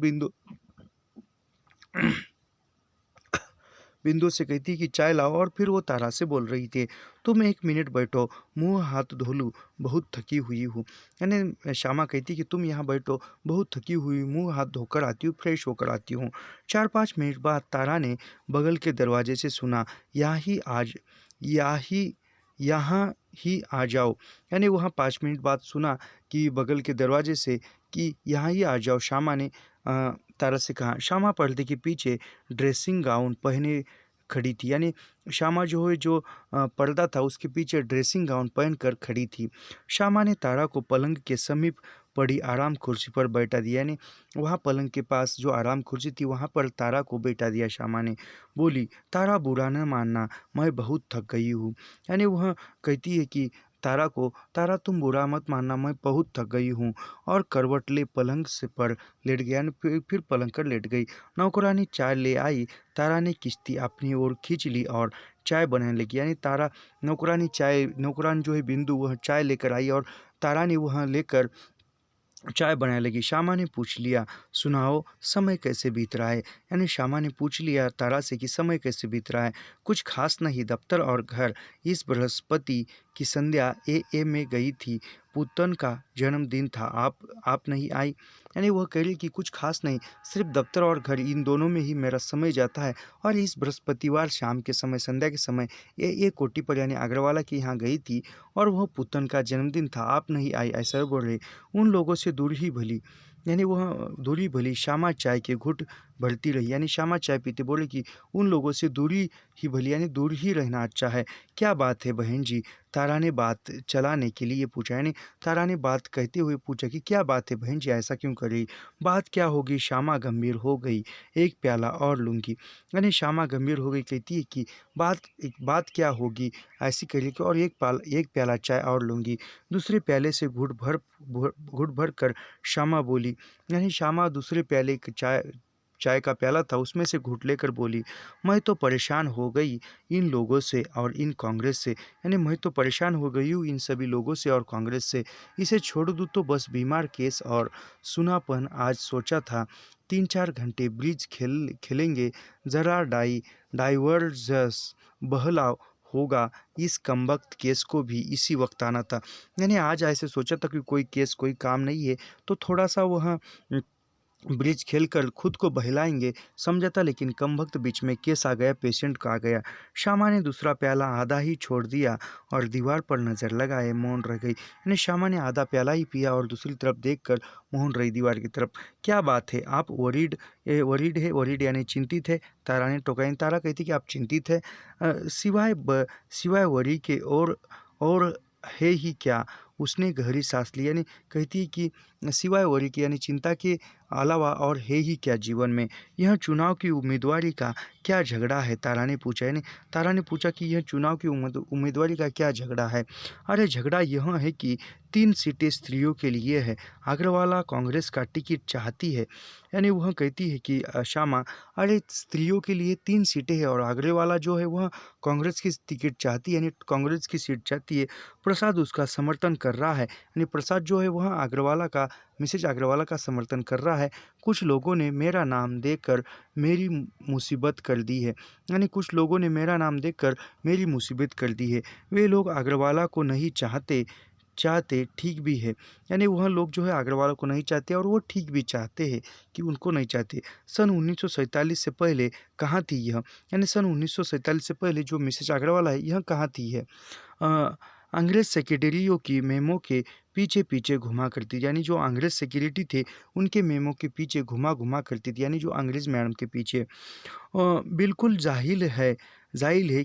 बिंदु से कहती कि चाय लाओ, और फिर वो तारा से बोल रही थी, तुम 1 मिनट बैठो, मुंह हाथ धो लूँ, बहुत थकी हुई हूँ। यानी श्यामा कहती कि तुम यहाँ बैठो, बहुत थकी हुई, मुंह हाथ धोकर आती हूँ, फ्रेश होकर आती हूँ। 4-5 मिनट बाद तारा ने बगल के दरवाजे से सुना, यहाँ ही आ जाओ, यानी वहाँ 5 मिनट बाद सुना कि बगल के दरवाजे से कि यहाँ ही आ जाओ, श्यामा ने तारा से कहा। श्यामा पर्दे के पीछे ड्रेसिंग गाउन पहने खड़ी थी, यानी श्यामा जो है जो पर्दा था उसके पीछे ड्रेसिंग गाउन पहनकर खड़ी थी। श्यामा ने तारा को पलंग के समीप पड़ी आराम कुर्सी पर बैठा दिया, यानी वहाँ पलंग के पास जो आराम कुर्सी थी वहाँ पर तारा को बैठा दिया। श्यामा ने बोली, तारा बुरा न मानना, मैं बहुत थक गई हूँ। यानी वह कहती है कि तारा को, तारा तुम बुरा मत मानना, मैं बहुत थक गई हूँ। और करवट ले पलंग से पर लेट गया, यानी फिर पलंग पर लेट गई। नौकरानी चाय ले आई, तारा ने किश्ती अपनी ओर खींच ली और चाय बनाने लगी। यानी तारा नौकरानी जो है बिंदु वह चाय लेकर आई और तारा ने वह लेकर चाय बनाने लगी। श्यामा ने पूछ लिया, सुनाओ समय कैसे बीत रहा है। यानी श्यामा ने पूछ लिया तारा से कि समय कैसे बीत रहा है। कुछ खास नहीं, दफ्तर और घर। इस बृहस्पति की संध्या ए में गई थी, पुतन का जन्मदिन था, आप नहीं आई। यानी वह कह रही कि कुछ खास नहीं, सिर्फ दफ्तर और घर, इन दोनों में ही मेरा समय जाता है। और इस बृहस्पतिवार शाम के समय, संध्या के समय ए कोठी पर यानी अग्रवाला के यहाँ गई थी और वह पुतन का जन्मदिन था, आप नहीं आई, ऐसा बोल रहे। उन लोगों से दूर ही भली, यानी वह दूरी भली। श्यामा चाय के घुट भरती रही, यानी श्यामा चाय पीते बोले कि उन लोगों से दूरी ही भली, यानी दूर ही रहना अच्छा है। क्या बात है बहन जी, तारा ने बात चलाने के लिए पूछा, यानी तारा ने बात कहते हुए पूछा कि क्या बात है बहन जी, ऐसा क्यों कर रही। बात क्या होगी, श्यामा गंभीर हो गई, एक प्याला और लूँगी। यानी श्यामा गंभीर हो गई, कहती है कि बात क्या होगी, ऐसी कह रही कि और एक प्याला चाय और लूँगी। दूसरे प्याले से घुट भर कर श्यामा बोली, यानी श्यामा दूसरे प्याले की चाय का प्याला था उसमें से घूंट लेकर बोली, मैं तो परेशान हो गई इन लोगों से और इन कांग्रेस से। यानी मैं तो परेशान हो गई हूँ इन सभी लोगों से और कांग्रेस से। इसे छोड़ दूँ तो बस बीमार केस और सुनापन। आज सोचा था 3-4 घंटे ब्रिज खेलेंगे, ज़रा डाइवर्जस बहलाव होगा। इस कमबख्त केस को भी इसी वक्त आना था। यानी आज ऐसे सोचा था कि कोई केस कोई काम नहीं है तो थोड़ा सा वह ब्रिज खेलकर खुद को बहलाएंगे समझा था, लेकिन कमबख्त बीच में केस आ गया, पेशेंट का आ गया। श्यामा ने दूसरा प्याला आधा ही छोड़ दिया और दीवार पर नजर लगाए मौन रह गई। यानी श्यामा ने आधा प्याला ही पिया और दूसरी तरफ देखकर मौन रही दीवार की तरफ। क्या बात है, आप वरीड यानी चिंतित है, तारा ने टोका। यानी तारा कहती कि आप चिंतित है, सिवाय वरी के और है ही क्या। उसने गहरी सांस ली, यानी कहती है कि सिवाय वरी के यानी चिंता के अलावा और है ही क्या जीवन में। यह चुनाव की उम्मीदवारी का क्या झगड़ा है, तारा ने पूछा। यानी तारा ने पूछा कि यह चुनाव की उम्मीदवारी का क्या झगड़ा है। अरे झगड़ा यह है कि 3 सीटें स्त्रियों के लिए है, अग्रवाला कांग्रेस का टिकट चाहती है। यानी वह कहती है कि श्यामा, अरे स्त्रियों के लिए 3 सीटें हैं और अग्रवाला जो है वह कांग्रेस की टिकट चाहती है, यानी कांग्रेस की सीट चाहती है। प्रसाद उसका समर्थन कर रहा है, यानी प्रसाद जो है वह मिसेज अग्रवाला का समर्थन कर रहा है। कुछ लोगों ने मेरा नाम देकर मेरी मुसीबत कर दी है, यानी कुछ लोगों ने मेरा नाम देकर मेरी मुसीबत कर दी है। वे लोग अग्रवाला को नहीं चाहते, ठीक भी है। यानी वह लोग जो है अग्रवाल को नहीं चाहते और वो ठीक भी चाहते हैं कि उनको नहीं चाहते। सन 1947 से पहले कहाँ थी यह, यानी सन 1947 से पहले जो मिसेज अग्रवाल है यह कहाँ थी है। अंग्रेज सेक्रेटरियों की मेमो के पीछे पीछे घुमा करती थी, यानी जो अंग्रेज सेक्रेटरी थे उनके मेमो के पीछे घुमा करती थी, यानी जो अंग्रेज मैडम के पीछे। बिल्कुल जाहिल है,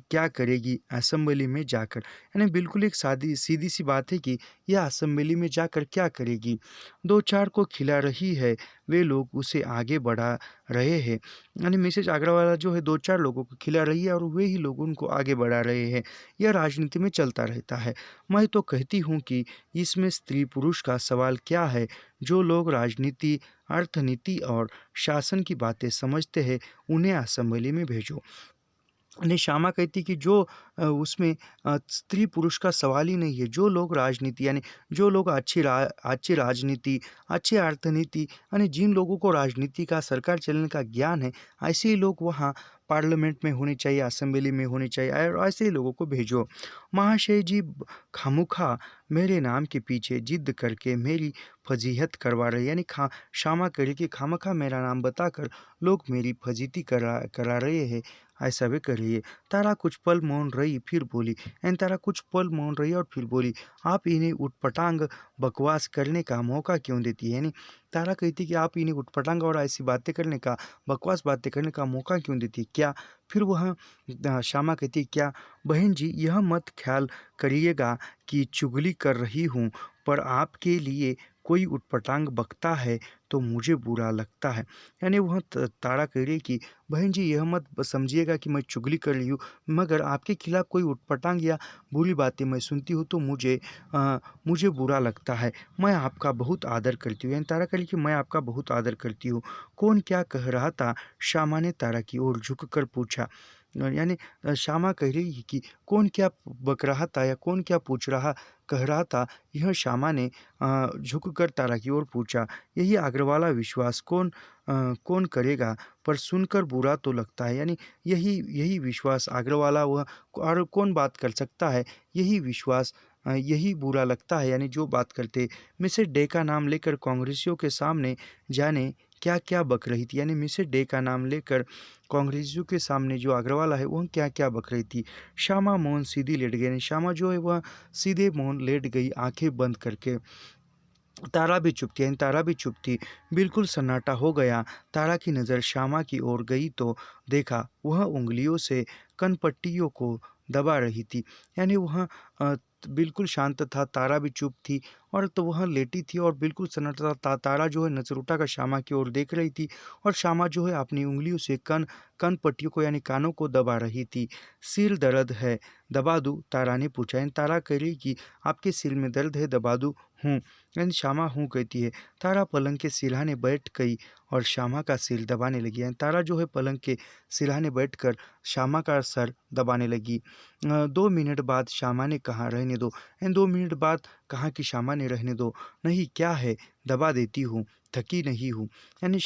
क्या करेगी असेंबली में जाकर। यानी बिल्कुल एक सीधी सी बात है कि यह असेंबली में जाकर क्या करेगी। 2-4 को खिला रही है, वे लोग उसे आगे बढ़ा रहे हैं। यानी मिसेज अग्रवाल जो है 2-4 लोगों को खिला रही है और वे ही लोग उनको आगे बढ़ा रहे हैं। यह राजनीति में चलता रहता है। मैं तो कहती हूँ कि इसमें स्त्री पुरुष का सवाल क्या है। जो लोग राजनीति, अर्थनीति और शासन की बातें समझते हैं उन्हें असेंबली में भेजो। ने श्यामा कहती कि जो उसमें स्त्री पुरुष का सवाल ही नहीं है। जो लोग राजनीति यानी जो लोग अच्छी राजनीति, अच्छी अर्थनीति, यानी जिन लोगों को राजनीति का, सरकार चलने का ज्ञान है, ऐसे ही लोग वहाँ पार्लियामेंट में होनी चाहिए, असेंबली में होनी चाहिए, और ऐसे ही लोगों को भेजो। महाशय जी खामोखा मेरे नाम के पीछे जिद करके मेरी फजीहत करवा रहे, यानी क्षमा करे कि खामखा मेरा नाम बताकर लोग मेरी फजीती करा रहे हैं, ऐसा वे कर रही है। तारा कुछ पल मौन रही, फिर बोली। एंड तारा कुछ पल मौन रही और फिर बोली, आप इन्हें उटपटांग बकवास करने का मौका क्यों देती है? यानी तारा कहती कि आप इन्हें उटपटांग और ऐसी बातें करने का, बकवास बातें करने का मौका क्यों देती है? क्या फिर वह श्यामा कहती है, क्या बहन जी यह मत ख्याल करिएगा कि चुगली कर रही हूँ, पर आपके लिए कोई उटपटांग बकता है तो मुझे बुरा लगता है। यानी वह तारा कह रही है कि बहन जी यह मत समझिएगा कि मैं चुगली कर रही हूँ, मगर आपके खिलाफ कोई उटपटांग या बुरी बातें मैं सुनती हूँ तो मुझे बुरा लगता है। मैं आपका बहुत आदर करती हूँ। यानी तारा कह रही कि मैं आपका बहुत आदर करती हूँ। कौन क्या कह रहा था? श्यामा ने तारा की ओर झुककर पूछा। यानी श्यामा कह रही है कि कौन क्या बक रहा था या कौन क्या कह रहा था? यह श्यामा ने झुककर तारा की ओर पूछा। यही आगरवाला विश्वास कौन करेगा, पर सुनकर बुरा तो लगता है। यानी यही यही विश्वास आगरवाला वह और कौन बात कर सकता है? यही विश्वास यही बुरा लगता है, यानी जो बात करते। मिसेस डे का नाम लेकर कांग्रेसियों के सामने जाने क्या क्या बक रही थी। यानी मिसेस डे का नाम लेकर कांग्रेसियों के सामने जो अग्रवाल है वह क्या क्या बक रही थी। श्यामा मोहन सीधी लेट गई, यानी श्यामा जो है वह सीधे मोहन लेट गई आंखें बंद करके। तारा भी चुप थी, यानी तारा भी चुप थी। बिल्कुल सन्नाटा हो गया। तारा की नज़र श्यामा की ओर गई तो देखा वह उंगलियों से कनपट्टियों को दबा रही थी। यानी वह बिल्कुल शांत था, तारा भी चुप थी, और तो वह लेटी थी और बिल्कुल सन्नाटा था। तारा जो है नज़र उठाकर श्यामा की ओर देख रही थी, और श्यामा जो है अपनी उंगलियों से कनपट्टियों को यानी कानों को दबा रही थी। सिर दर्द है, दबा दूँ? तारा ने पूछा। यानी तारा कह रही कि आपके सिर में दर्द है, दबा दूँ? हूँ। यानी श्यामा हूँ कहती है। तारा पलंग के सिरहाने बैठ गई और श्यामा का सिर दबाने लगी। यानी तारा जो है पलंग के सिरहाने बैठकर श्यामा का सर दबाने लगी। 2 मिनट बाद श्यामा ने कहा, रहने दो। यानी 2 मिनट बाद कहा कि श्यामा ने रहने दो। नहीं, क्या है? दबा देती हूँ, थकी नहीं हूँ। यानी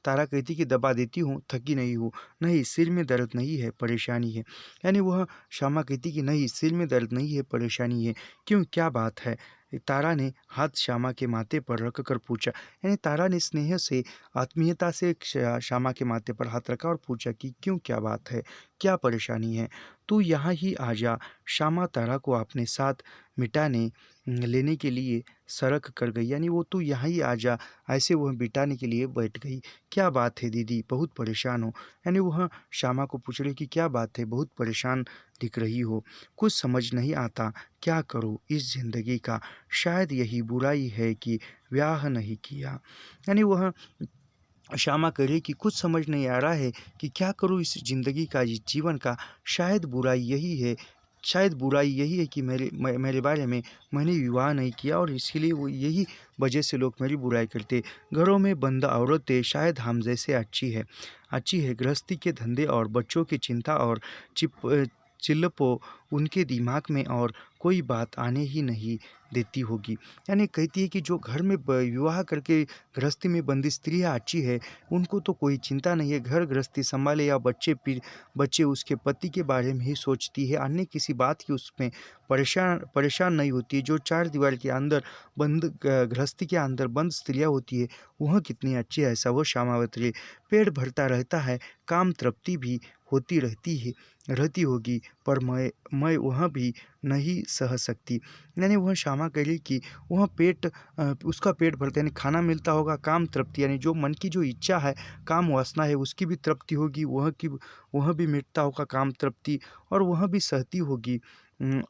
तारा कहती कि दबा देती हूँ, थकी नहीं हूँ। नहीं, सिर में दर्द नहीं है, परेशानी है। यानी वह श्यामा कहती कि नहीं, सिर में दर्द नहीं है, परेशानी है। क्यों, क्या बात है? तारा ने हाथ श्यामा के माथे पर रखकर पूछा। यानी तारा ने स्नेह से, आत्मीयता से श्यामा के माथे पर हाथ रखा और पूछा कि क्यों, क्या बात है, क्या परेशानी है? तू यहाँ ही आ जा। श्यामा तारा को अपने साथ मिटाने लेने के लिए सरक कर गई। यानी वो तू यहाँ ही आ जा, ऐसे वह बिठाने के लिए बैठ गई। क्या बात है दीदी, बहुत परेशान हो? यानी वह श्यामा को पूछ रही कि क्या बात है, बहुत परेशान दिख रही हो, कुछ समझ नहीं आता, क्या करूँ इस ज़िंदगी का? शायद यही बुराई है कि ब्याह नहीं किया। यानी वह श्यामा कह रही कि कुछ समझ नहीं आ रहा है कि क्या करूँ इस ज़िंदगी का, इस जीवन का। शायद बुराई यही है, शायद बुराई यही है कि मेरे बारे में मैंने विवाह नहीं किया, और इसीलिए वो यही वजह से लोग मेरी बुराई करते। घरों में बंद औरतें शायद हम जैसे अच्छी है। गृहस्थी के धंधे और बच्चों की चिंता और चिल्लपो उनके दिमाग में और कोई बात आने ही नहीं देती होगी। यानी कहती है कि जो घर में विवाह करके गृहस्थी में बंदी स्त्रियाँ अच्छी है, उनको तो कोई चिंता नहीं है, घर गृहस्थी संभाले या बच्चे उसके पति के बारे में ही सोचती है, अन्य किसी बात की उसमें परेशान नहीं होती है। जो चार दीवार के अंदर बंद गृहस्थी के अंदर बंद स्त्रियाँ होती है, वह कितनी अच्छी है, ऐसा वो श्यामा बता रही है। पेट भरता रहता है, काम तृप्ति भी होती रहती होगी, पर मैं वह भी नहीं सह सकती। यानी वह श्यामा कह रही कि वह उसका पेट भरता यानी खाना मिलता होगा, काम तृप्ति यानी जो मन की जो इच्छा है, काम वासना है, उसकी भी तृप्ति होगी, वह भी मिटता होगा, काम तृप्ति, और वह भी सहती होगी, यानी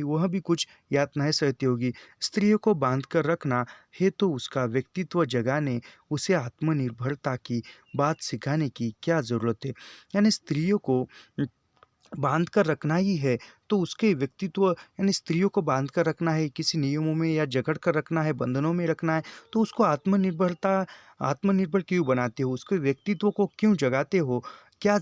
वह भी कुछ यातनाएं सहती होगी। स्त्रियों को बांध कर रखना है तो उसका व्यक्तित्व जगाने, उसे आत्मनिर्भरता की बात सिखाने की क्या ज़रूरत है? यानी स्त्रियों को बांध कर रखना ही है तो उसके व्यक्तित्व, यानी स्त्रियों को बांध कर रखना है, किसी नियमों में या जकड़ कर रखना है, बंधनों में रखना है, तो उसको आत्मनिर्भर क्यों बनाते हो? उसके व्यक्तित्व को क्यों जगाते हो? क्या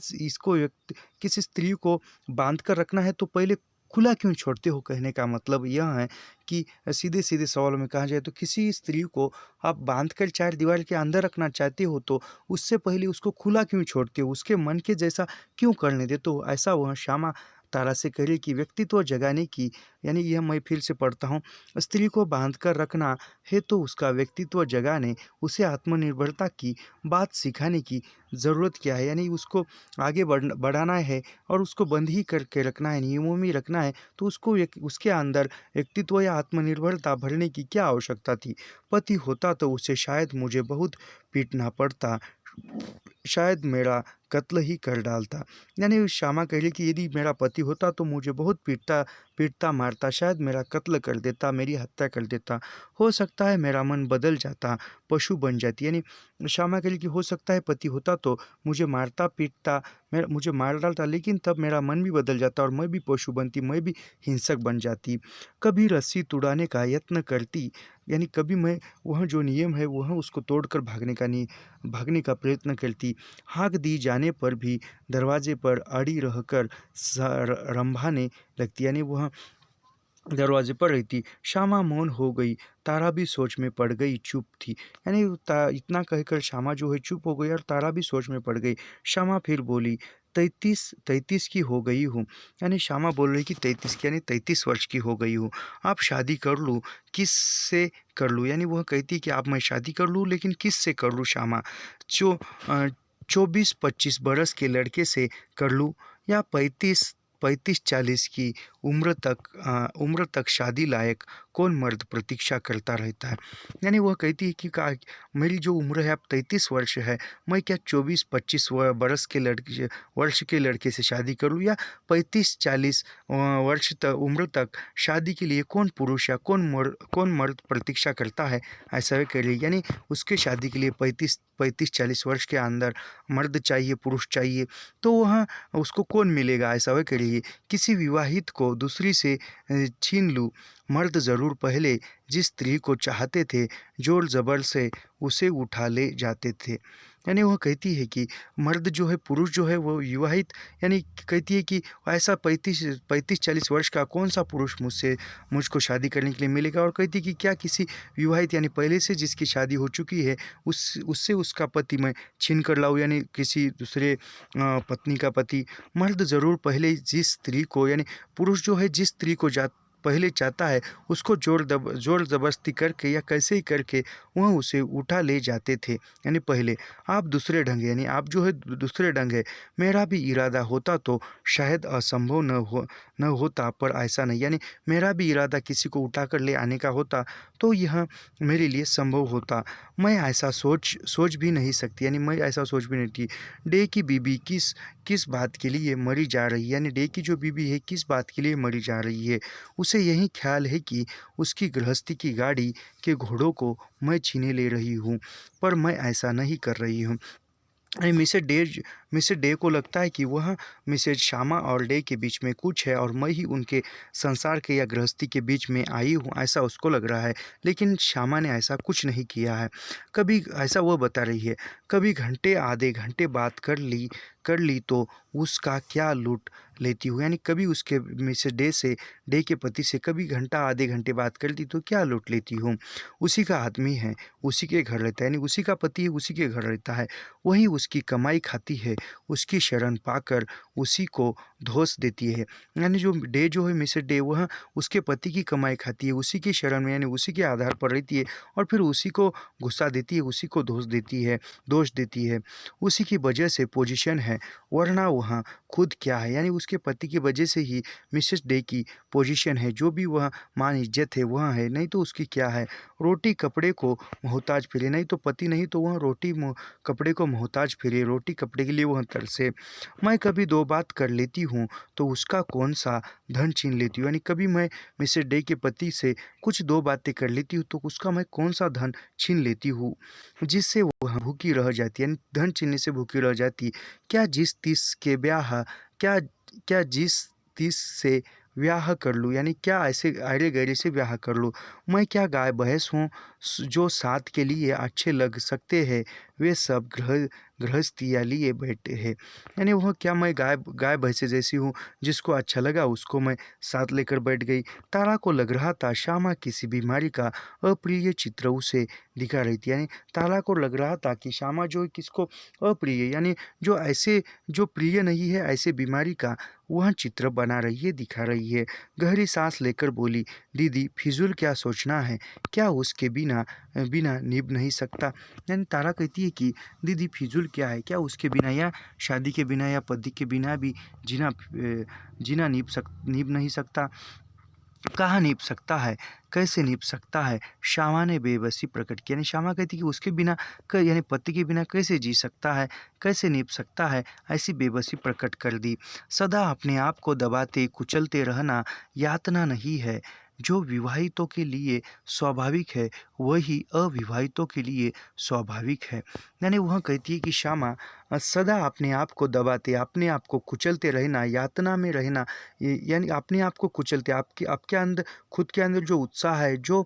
किसी स्त्री को बांध कर रखना है तो पहले खुला क्यों छोड़ते हो? कहने का मतलब यह है कि सीधे-सीधे सवालों में कहा जाए तो किसी स्त्री को आप बाँध कर चार दीवार के अंदर रखना चाहते हो तो उससे पहले उसको खुला क्यों छोड़ते हो? उसके मन के जैसा क्यों करने देते हो? ऐसा वह श्यामा तारा से करे कि व्यक्तित्व जगाने की, यानी यह मैं फिर से पढ़ता हूँ, स्त्री को बाँध कर रखना है तो उसका व्यक्तित्व जगाने, उसे आत्मनिर्भरता की बात सिखाने की ज़रूरत क्या है? यानी उसको आगे बढ़ाना है और उसको बंद ही करके रखना है, नियमों में रखना है, तो उसको एक उसके अंदर व्यक्तित्व या आत्मनिर्भरता भरने की क्या आवश्यकता थी? पति होता तो उसे शायद मुझे बहुत पीटना पड़ता, शायद मेरा कत्ल ही कर डालता। यानी श्यामा कह रही कि यदि मेरा पति होता तो मुझे बहुत पीटता मारता, शायद मेरा कत्ल कर देता, मेरी हत्या कर देता। हो सकता है मेरा मन बदल जाता, पशु बन जाती। यानी श्यामा कह रही कि हो सकता है पति होता तो मुझे मारता पीटता, मुझे मार डालता, लेकिन तब मेरा मन भी बदल जाता और मैं भी पशु बनती, मैं भी हिंसक बन जाती। कभी रस्सी तुड़ाने का यत्न करती, यानी कभी मैं वह जो नियम है वह उसको तोड़कर भागने का प्रयत्न करती। हाँक दी जाने पर भी दरवाजे पर अड़ी रहकर रंभाने लगती, यानी वह दरवाजे पर रहती। श्यामा मौन हो गई, तारा भी सोच में पड़ गई, चुप थी। यानी इतना कहकर श्यामा जो है चुप हो गई और तारा भी सोच में पड़ गई। श्यामा फिर बोली, 33 की हो गई हूँ। यानी श्यामा बोल रही कि 33 की, यानी 33 वर्ष की हो गई हूँ। आप शादी कर लूँ, किससे कर लूँ? यानी वह कहती कि आप मैं शादी कर लूँ, लेकिन किससे कर लूँ श्यामा? जो 24-25 बरस के लड़के से कर लूँ या 35-40 की उम्र तक शादी लायक कौन मर्द प्रतीक्षा करता रहता है? यानी वह कहती है कि मेरी जो उम्र है अब 33 वर्ष है, मैं क्या 24-25 वर्ष के लड़के से शादी करूं, या 35-40 वर्ष तक उम्र तक शादी के लिए कौन पुरुष या कौन मर्द प्रतीक्षा करता है? ऐसा वे कह रही, यानी उसके शादी के लिए 35-40 वर्ष के अंदर मर्द चाहिए, पुरुष चाहिए, तो वह उसको कौन मिलेगा? ऐसा वह कह रही है। किसी विवाहित को दूसरी से छीन लूँ, मर्द ज़रूर पहले जिस स्त्री को चाहते थे जोर ज़बर से उसे उठा ले जाते थे। यानी वह कहती है कि मर्द जो है, पुरुष जो है वो विवाहित, यानी कहती है कि ऐसा 35-40 वर्ष का कौन सा पुरुष मुझको शादी करने के लिए मिलेगा? और कहती है कि क्या किसी विवाहित, यानी पहले से जिसकी शादी हो चुकी है, उससे उसका पति मैं छीन कर लाऊँ, यानी किसी दूसरे पत्नी का पति? मर्द ज़रूर पहले जिस स्त्री को, यानी पुरुष जो है जिस स्त्री को पहले चाहता है उसको जोर ज़बरदस्ती करके या कैसे ही करके वह उसे उठा ले जाते थे, यानी पहले। आप दूसरे ढंग, यानी आप जो है दूसरे ढंग है। मेरा भी इरादा होता तो शायद असंभव न होता, पर ऐसा नहीं। यानी मेरा भी इरादा किसी को उठा कर ले आने का होता तो यह मेरे लिए संभव होता। मैं ऐसा सोच भी नहीं सकती, यानी मैं ऐसा सोच भी नहीं थी। डे की बीबी किस बात के लिए मरी जा रही है? यानी डे की जो बीबी है किस बात के लिए मरी जा रही है? उसे यही ख्याल है कि उसकी गृहस्थी की गाड़ी के घोड़ों को मैं छीने ले रही हूँ, पर मैं ऐसा नहीं कर रही हूँ। मिसेज डे को लगता है कि वह मिसेज श्यामा और डे के बीच में कुछ है और मैं ही उनके संसार के या गृहस्थी के बीच में आई हूँ, ऐसा उसको लग रहा है। लेकिन श्यामा ने ऐसा कुछ नहीं किया है। कभी ऐसा वह बता रही है, कभी घंटे आधे घंटे बात कर ली तो उसका क्या लूट लेती हूँ। यानी कभी उसके मिसेज डे के पति से कभी घंटा आधे घंटे बात कर ली तो क्या लूट लेती हूँ। उसी का आदमी है, उसी के घर रहता है, यानी उसी का पति है, उसी के घर रहता है, वही उसकी कमाई खाती है, उसकी शरण पाकर उसी को धोस देती है। यानी जो डे जो है, मिसेज डे, वह उसके पति की कमाई खाती है, उसी की शरण में, यानी उसी के आधार पर रहती है और फिर उसी को गुस्सा देती है, उसी को दोष देती है। उसी की वजह से पोजीशन है, वरना वह खुद क्या है? यानी उसके पति की वजह से ही मिसेज डे की पोजीशन है, जो भी वह मान इज्जत है वह है, नहीं तो उसकी क्या है? रोटी कपड़े को मोहताज फिरे, नहीं तो पति नहीं तो वह कपड़े को मोहताज फिरे, रोटी कपड़े के लिए वह तरसे। मैं कभी दो बात कर लेती हूँ तो उसका कौन सा धन छीन लेती हूँ। यानी कभी मैं मिसेज डे के पति से कुछ दो बातें कर लेती हूँ तो उसका मैं कौन सा धन छीन लेती हूँ, जिससे वह भूखी रह जाती है, यानी धन छीनने से भूखी रह जाती। क्या जिस 30 के ब्याह क्या क्या जिस 30 से ब्याह कर लूँ, यानी क्या ऐसे अरे गहरे से ब्याह कर लूँ। मैं क्या गाय भैंस हूँ जो साथ के लिए अच्छे लग सकते हैं, वे सब गृहस्थियाँ लिए बैठे हैं। यानी वह क्या मैं गाय भैंसे जैसी हूँ, जिसको अच्छा लगा उसको मैं साथ लेकर बैठ गई। तारा को लग रहा था श्यामा किसी बीमारी का अप्रिय चित्र उसे दिखा रही थी। यानी तारा को लग रहा था कि श्यामा जो है किसको अप्रिय, यानी जो ऐसे जो प्रिय नहीं है ऐसे बीमारी का वह चित्र बना रही है, दिखा रही है। गहरी सांस लेकर बोली, दीदी फिजूल क्या सोचना है, क्या उसके बिना बिना निभ नहीं सकता। यानी तारा कहती है कि दीदी फिजूल क्या है, क्या उसके बिना या शादी के बिना या पति के बिना भी जीना निभ नहीं सकता। कहाँ निभ सकता है, कैसे निभ सकता है। श्यामा ने बेबसी प्रकट की, यानी श्यामा कहती कि उसके बिना यानी पति के बिना कैसे जी सकता है, कैसे निभ सकता है, ऐसी बेबसी प्रकट कर दी। सदा अपने आप को दबाते कुचलते रहना यातना नहीं है। जो विवाहितों के लिए स्वाभाविक है वही अविवाहितों के लिए स्वाभाविक है। यानी वह कहती है कि श्यामा सदा अपने आप को दबाते, अपने आप को कुचलते रहना, यातना में रहना, यानी अपने आप को कुचलते, आपके अंदर खुद के अंदर जो उत्साह है, जो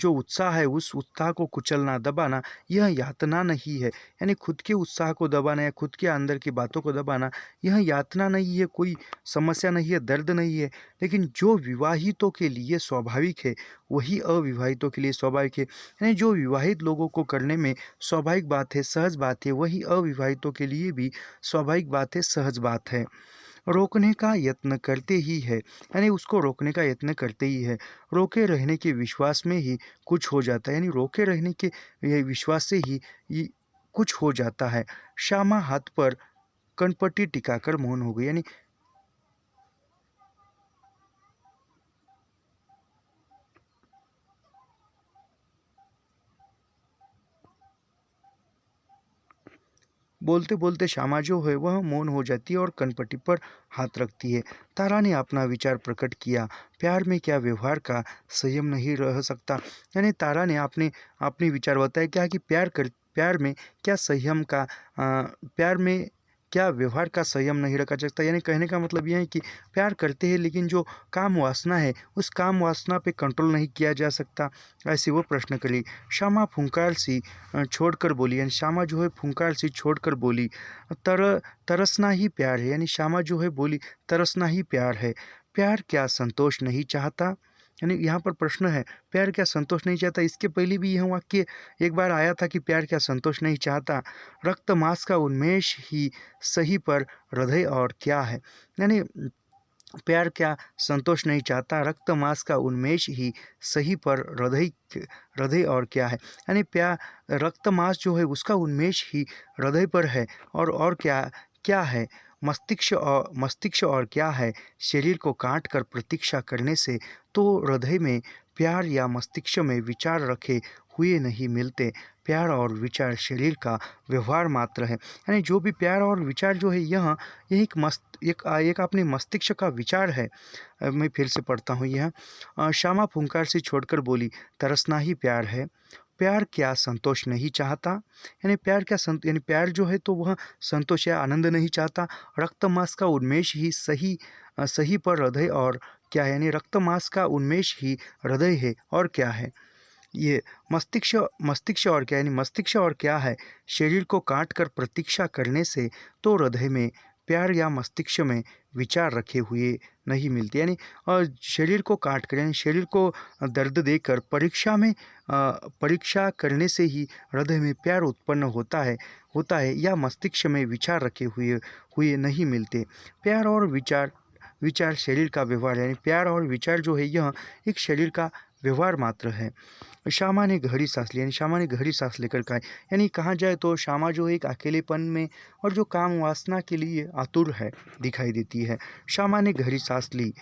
उत्साह है उस उत्साह को कुचलना, दबाना, यह यातना नहीं है। यानी खुद के उत्साह को दबाना या खुद के अंदर की बातों को दबाना यह यातना नहीं है, कोई समस्या नहीं है, दर्द नहीं है। लेकिन जो विवाहितों के लिए स्वाभाविक है वही अविवाहितों के लिए स्वाभाविक है। यानी जो विवाहित लोगों को करने में स्वाभाविक बात है, सहज बात है, वही अविवाहितों के लिए भी स्वाभाविक बात है, सहज बात है। रोकने का यत्न करते ही है, यानी उसको रोकने का यत्न करते ही है। रोके रहने के विश्वास में ही कुछ हो जाता है, यानी रोके रहने के ये विश्वास से ही कुछ हो जाता है। श्यामा हाथ पर कनपट्टी टिकाकर मौन हो गई। यानी बोलते बोलते श्यामा जो है वह मौन हो जाती है और कनपट्टी पर हाथ रखती है। तारा ने अपना विचार प्रकट किया, प्यार में क्या व्यवहार का संयम नहीं रह सकता। यानी तारा ने अपने विचार बताया क्या कि प्यार में क्या संयम का प्यार में क्या व्यवहार का संयम नहीं रखा जा सकता। यानी कहने का मतलब यह है कि प्यार करते हैं लेकिन जो काम वासना है उस काम वासना पे कंट्रोल नहीं किया जा सकता। ऐसे वो प्रश्न करी। श्यामा फुंकार सी छोड़कर बोली, यानी श्यामा जो है फुंकार सी छोड़कर बोली, तरसना ही प्यार है। यानी श्यामा जो है बोली तरसना ही प्यार है। प्यार क्या संतोष नहीं चाहता। यानी यहाँ पर प्रश्न है, प्यार क्या संतोष नहीं चाहता। इसके पहले भी यह वाक्य एक बार आया था कि प्यार क्या संतोष नहीं चाहता। रक्त मांस का उन्मेष ही सही पर हृदय और क्या है। यानी प्यार क्या संतोष नहीं चाहता, रक्त मांस का उन्मेष ही सही पर हृदय और क्या है। यानी प्यार रक्त मांस जो है उसका उन्मेष ही हृदय पर है और क्या क्या है। मस्तिष्क और क्या है। शरीर को काट कर प्रतीक्षा करने से तो हृदय में प्यार या मस्तिष्क में विचार रखे हुए नहीं मिलते। प्यार और विचार शरीर का व्यवहार मात्र है। यानी जो भी प्यार और विचार जो है यह एक अपने मस्तिष्क का विचार है। मैं फिर से पढ़ता हूँ यह। श्यामा फुंकार से छोड़कर बोली, तरसना ही प्यार है। प्यार क्या संतोष नहीं चाहता। यानी प्यार क्या यानी प्यार जो है तो वह संतोष या आनंद नहीं चाहता। रक्त मांस का उन्मेष ही सही पर हृदय और क्या है। यानी रक्त मांस का उन्मेष ही हृदय है और क्या है। ये मस्तिष्क और क्या, यानी मस्तिष्क और क्या है। शरीर को काट कर प्रतीक्षा करने से तो हृदय में प्यार या मस्तिष्क में विचार रखे हुए नहीं मिलते। यानी और शरीर को काट कर, यानी शरीर को दर्द देकर परीक्षा करने से ही हृदय में प्यार उत्पन्न होता है या मस्तिष्क में विचार रखे हुए नहीं मिलते। प्यार और विचार शरीर का व्यवहार, यानी प्यार और विचार जो है यह एक शरीर का व्यवहार मात्र है। श्यामा ने गहरी सांस ली, यानी श्यामा ने गहरी सांस लेकर कहा, यानी कहा जाए तो श्यामा जो है एक अकेलेपन में और जो काम वासना के लिए आतुर है दिखाई देती है। श्यामा ने गहरी सांस ली।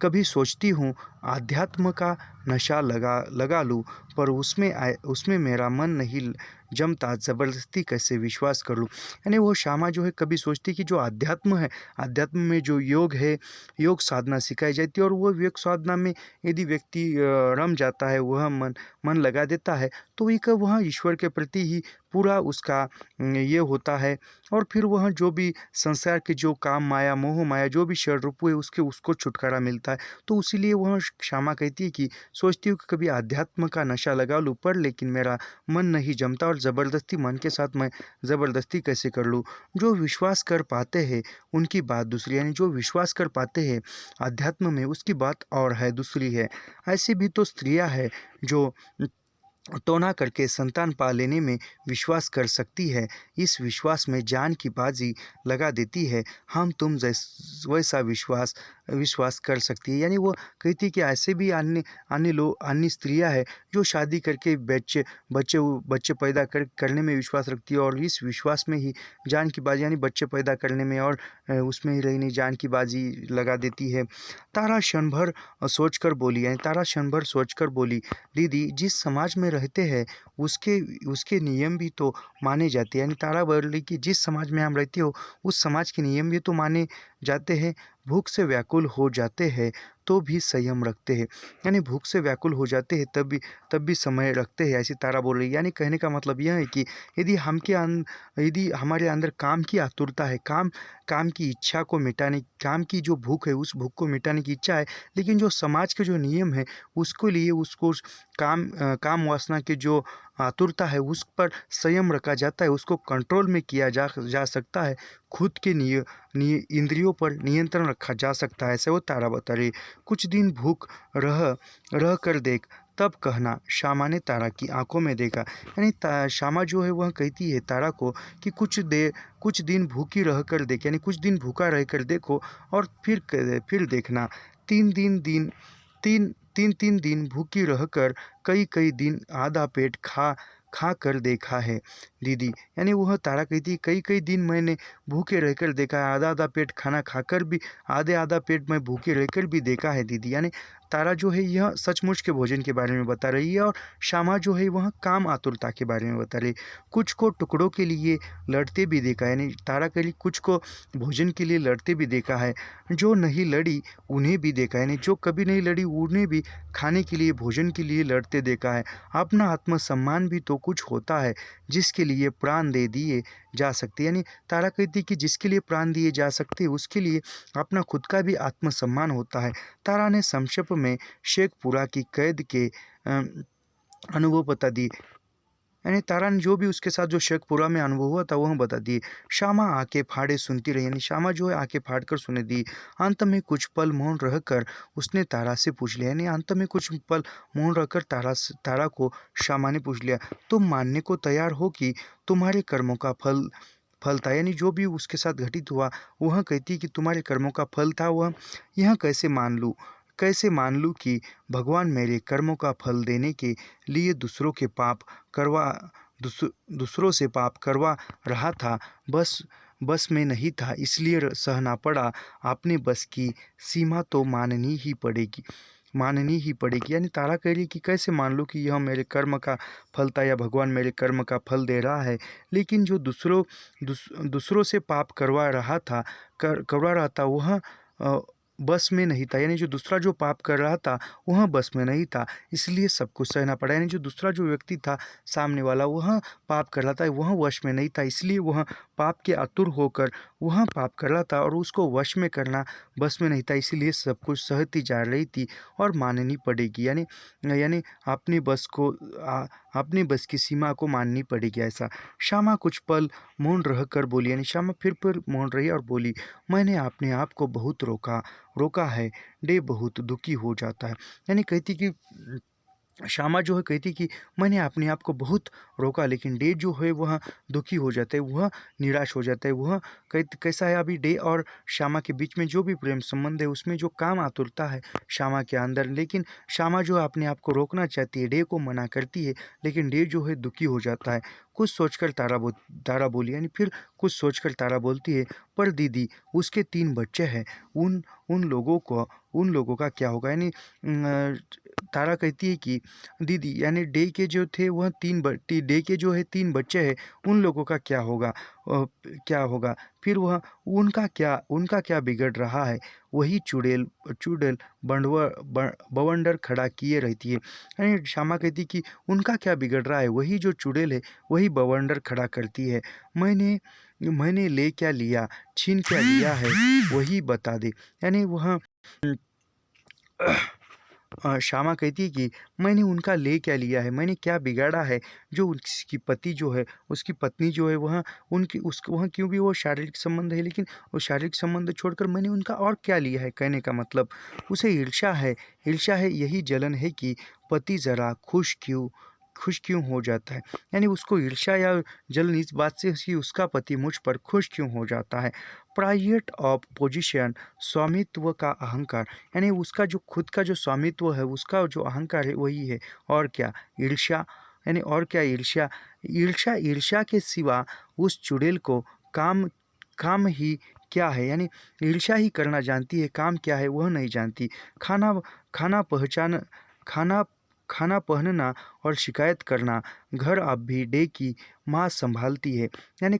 कभी सोचती हूँ आध्यात्म का नशा लगा लूँ, पर उसमें मेरा मन नहीं जमता, ज़बरदस्ती कैसे विश्वास कर लूँ। यानी वो श्यामा जो है कभी सोचती कि जो अध्यात्म है, अध्यात्म में जो योग है, योग साधना सिखाई जाती है, और वो योग साधना में यदि व्यक्ति रम जाता है, वह मन लगा देता है, तो एक वह ईश्वर के प्रति ही पूरा उसका ये होता है। और फिर वह जो भी संसार के जो काम माया, मोह माया, जो भी षड्रूप है, उसको छुटकारा मिलता है। तो इसीलिए वह श्यामा कहती है कि सोचती हूँ कि कभी अध्यात्म का नशा लगा लूँ, पर लेकिन मेरा मन नहीं जमता, और ज़बरदस्ती मन के साथ मैं ज़बरदस्ती कैसे कर लूँ। जो विश्वास कर पाते हैं उनकी बात दूसरी, यानी जो विश्वास कर पाते हैं अध्यात्म में, उसकी बात और है, दूसरी है। ऐसी भी तो स्त्रियां हैं जो टोना करके संतान पा लेने में विश्वास कर सकती है, इस विश्वास में जान की बाजी लगा देती है। हम तुम वैसा विश्वास विश्वास कर सकती है। यानी वो कहती है कि ऐसे भी अन्य स्त्रियां हैं जो शादी करके बच्चे बच्चे बच्चे पैदा करने में विश्वास रखती है, और इस विश्वास में ही जान की बाजी, यानी बच्चे पैदा करने में और उसमें ही रहने जान की बाजी लगा देती है। तारा क्षण भर सोचकर बोली, यानी तारा क्षण भर सोचकर बोली, दीदी जिस समाज में रहते हैं उसके उसके नियम भी तो माने जाते हैं। यानी तारा बोली कि जिस समाज में हम रहते हो उस समाज के नियम भी तो माने जाते हैं। भूख से व्याकुल हो जाते हैं तो भी संयम रखते हैं, यानी भूख से व्याकुल हो जाते हैं तब भी समय रखते हैं, ऐसी तारा बोल रही है। यानी कहने का मतलब यह है कि यदि हमारे अंदर काम की आतुरता है, काम की इच्छा को मिटाने, काम की जो भूख है उस भूख को मिटाने की इच्छा है, लेकिन जो समाज के जो नियम है उसको लिए उसको काम वासना के जो आतुरता है उस पर संयम रखा जाता है, उसको कंट्रोल में किया जा सकता है, खुद के इंद्रियों पर नियंत्रण रखा जा सकता है। ऐसे वो तारा बता रही। कुछ दिन भूख रह रह कर देख, तब कहना, श्यामा ने तारा की आंखों में देखा। यानी श्यामा जो है वह कहती है तारा को कि कुछ दिन भूखी रह कर देख, यानी कुछ दिन भूखा रह कर देखो, और फिर देखना। तीन दिन दिन तीन तीन तीन दिन भूखी रहकर कई दिन आधा पेट खा कर देखा है दीदी। यानी वह तारा कहती है कई कई दिन मैंने भूखे रहकर देखा है, आधा आधा पेट खाना खाकर भी, आधा पेट मैं भूखे रहकर भी देखा है दीदी। यानी तारा जो है यह सचमुच के भोजन के बारे में बता रही है, और श्यामा जो है वह काम आतुरता के बारे में बता रही है। कुछ को टुकड़ों के लिए लड़ते भी देखा है, यानी तारा कह रही कुछ को भोजन के लिए लड़ते भी देखा है, जो नहीं लड़ी उन्हें भी देखा है, यानी जो कभी नहीं लड़ी उन्हें भी खाने के लिए, भोजन के लिए लड़ते देखा है। अपना आत्मसम्मान भी तो कुछ होता है जिसके लिए प्राण दे दिए जा सकते, यानी तारा कहती कि जिसके लिए प्राण दिए जा सकते उसके लिए अपना खुद का भी आत्मसम्मान होता है। तारा ने संक्षेप में शेखपुरा की कैद के अनुभव बता दिए, यानी तारा ने जो भी उसके साथ जो शेखपुरा में अनुभव हुआ था वह बता दिए। श्यामा आंखें फाड़े सुनती रही, यानी श्यामा जो है आंखें फाड़ कर सुने दी। अंत में कुछ पल मौन रहकर उसने तारा से पूछ लिया, यानी अंत में कुछ पल मौन रहकर तारा को श्यामा ने पूछ लिया, तुम मानने को तैयार हो कि तुम्हारे कर्मों का फल था, यानी जो भी उसके साथ घटित हुआ वह कहती कि तुम्हारे कर्मों का फल था, वह यह कैसे मान लूँ कि भगवान मेरे कर्मों का फल देने के लिए दूसरों से पाप करवा रहा था, बस में नहीं था, इसलिए सहना पड़ा। अपने बस की सीमा तो माननी ही पड़ेगी। यानी तारा कह रही कि कैसे मान लूँ कि यह मेरे कर्म का फल था, या भगवान मेरे कर्म का फल दे रहा है, लेकिन जो दूसरों से पाप करवा रहा था वह बस में नहीं था, यानी जो दूसरा जो पाप कर रहा था वह बस में नहीं था, इसलिए सबको सहना पड़ा। यानी जो दूसरा जो व्यक्ति था सामने वाला, वह पाप कर रहा था, वह वश में नहीं था, इसलिए वह पाप के आतुर होकर वह पाप कर रहा था, और उसको वश में करना बस में नहीं था, इसीलिए सब कुछ सहती जा रही थी और माननी पड़ेगी। यानी यानी अपनी बस की सीमा को माननी पड़ेगी, ऐसा। श्यामा कुछ पल मौन रह कर बोली, यानी श्यामा फिर मौन रही और बोली, मैंने अपने आप को बहुत रोका है, डे बहुत दुखी हो जाता है। यानी कहती कि श्यामा जो है कहती कि मैंने अपने आप को बहुत रोका, लेकिन डे जो है वह दुखी हो जाता है, वह निराश हो जाता है। वह कैसा है, अभी डे और श्यामा के बीच में जो भी प्रेम संबंध है उसमें जो काम आतुरता है श्यामा के अंदर, लेकिन श्यामा जो है अपने आप को रोकना चाहती है, डे को मना करती है, लेकिन डे जो है दुखी हो जाता है। कुछ सोचकर तारा बोली, यानी फिर कुछ सोचकर तारा बोलती है, पर दीदी उसके 3 बच्चे हैं, उन उन लोगों का क्या होगा? यानी तारा कहती है कि दीदी, यानी डे के जो थे वह डे के जो है 3 बच्चे हैं, उन लोगों का क्या होगा? क्या होगा? फिर वह उनका क्या बिगड़ रहा है? वही चुड़ैल चुड़ैल बवंडर खड़ा किए रहती है। यानी श्यामा कहती कि उनका क्या बिगड़ रहा है? वही जो चुड़ैल है वही बवंडर खड़ा करती है। मैंने मैंने ले क्या लिया, छीन क्या लिया है, वही बता दे। यानी वह श्यामा कहती है कि मैंने उनका ले क्या लिया है, मैंने क्या बिगाड़ा है, जो उसकी पति जो है, उसकी पत्नी जो है, वह क्यों भी वो शारीरिक संबंध है, लेकिन वो शारीरिक संबंध छोड़कर मैंने उनका और क्या लिया है? कहने का मतलब उसे ईर्ष्या है, यही जलन है कि पति ज़रा खुश क्यों हो जाता है। यानी उसको ईर्ष्या या जलन इस बात से है कि उसका पति मुझ पर खुश क्यों हो जाता है। प्राइड ऑफ पोजीशन, स्वामित्व का अहंकार, यानी उसका जो खुद का जो स्वामित्व है, उसका जो अहंकार है वही है। और क्या? ईर्ष्या, यानी और क्या? ईर्ष्या के सिवा उस चुड़ैल को काम काम ही क्या है? यानी ईर्ष्या ही करना जानती है, काम क्या है वह नहीं जानती। खाना खाना पहचान खाना खाना पहनना और शिकायत करना घर अब भी डे की माँ संभालती है। यानी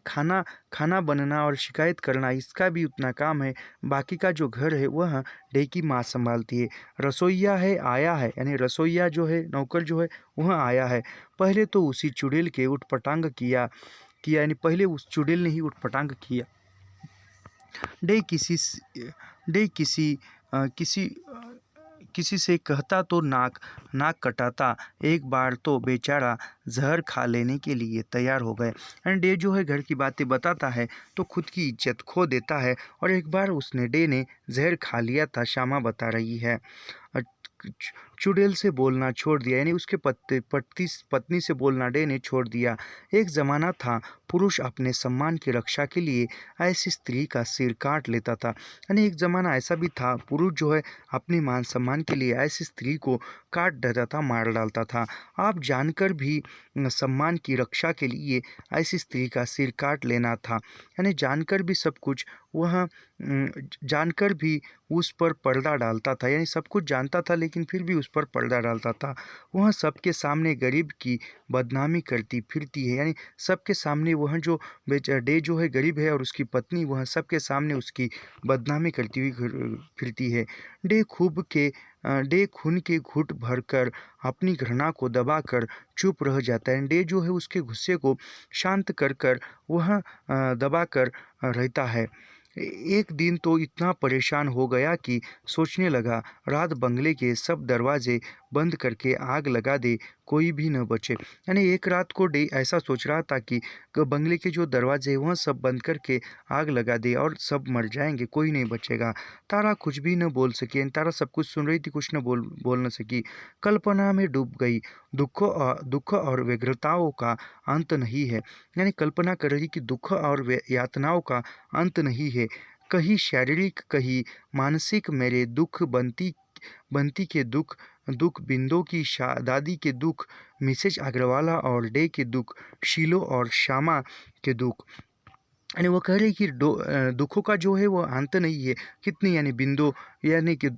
खाना बनना और शिकायत करना इसका भी उतना काम है, बाकी का जो घर है वह डे की माँ संभालती है। रसोइया है आया है, यानी रसोइया जो है, नौकर जो है वह आया है। पहले तो उसी चुड़ैल के उठपटांग किया, यानी पहले उस चुड़ैल ने ही उठपटांग किया। डे किसी स- डे किसी अ, किसी अ, किसी से कहता तो नाक कटाता, एक बार तो बेचारा जहर खा लेने के लिए तैयार हो गए। एंड डे जो है घर की बातें बताता है तो खुद की इज्जत खो देता है, और एक बार डे ने जहर खा लिया था, श्यामा बता रही है। अ, चुड़ैल से बोलना छोड़ दिया, यानी उसके पत्नी से बोलना डे ने छोड़ दिया। एक ज़माना था पुरुष अपने सम्मान की रक्षा के लिए ऐसी स्त्री का सिर काट लेता था। यानी एक ज़माना ऐसा भी था, पुरुष जो है अपने मान सम्मान के लिए ऐसी स्त्री को काट देता था, मार डालता था। आप जानकर भी सम्मान की रक्षा के लिए ऐसी स्त्री का सिर काट लेना था, यानी जानकर भी सब कुछ वह जानकर भी उस पर पर्दा डालता था, यानी सब कुछ जानता था लेकिन फिर भी उस पर पर्दा डालता था। वह सबके सामने गरीब की बदनामी करती फिरती है, यानी सबके सामने वह जो डे जो है गरीब है और उसकी पत्नी, वह सबके सामने उसकी बदनामी करती हुई फिरती है। डे खून के घूंट भरकर अपनी घृणा को दबाकर चुप रह जाता है। डे जो है उसके गुस्से को शांत कर कर वह दबाकर रहता है। एक दिन तो इतना परेशान हो गया कि सोचने लगा रात बंगले के सब दरवाजे बंद करके आग लगा दे, कोई भी न बचे। यानी एक रात को डे ऐसा सोच रहा था कि बंगले के जो दरवाजे हैं वह सब बंद करके आग लगा दे और सब मर जाएंगे, कोई नहीं बचेगा। तारा कुछ भी न बोल सकी, यानी तारा सब कुछ सुन रही थी, कुछ न बोल न सकी। कल्पना में डूब गई। दुख और व्यग्रताओं का अंत नहीं है, यानी कल्पना कर रही कि दुख और यातनाओं का अंत नहीं है, कहीं शारीरिक कहीं मानसिक। मेरे दुख बंती के दुख बिंदु की दादी के दुख, मिसेज अग्रवाला और डे के दुख, शीलो और श्यामा के दुख। यानी वो कह रही कि दुखों का जो है वो अंत नहीं है। कितनी? यानी बिंदु, यानी कि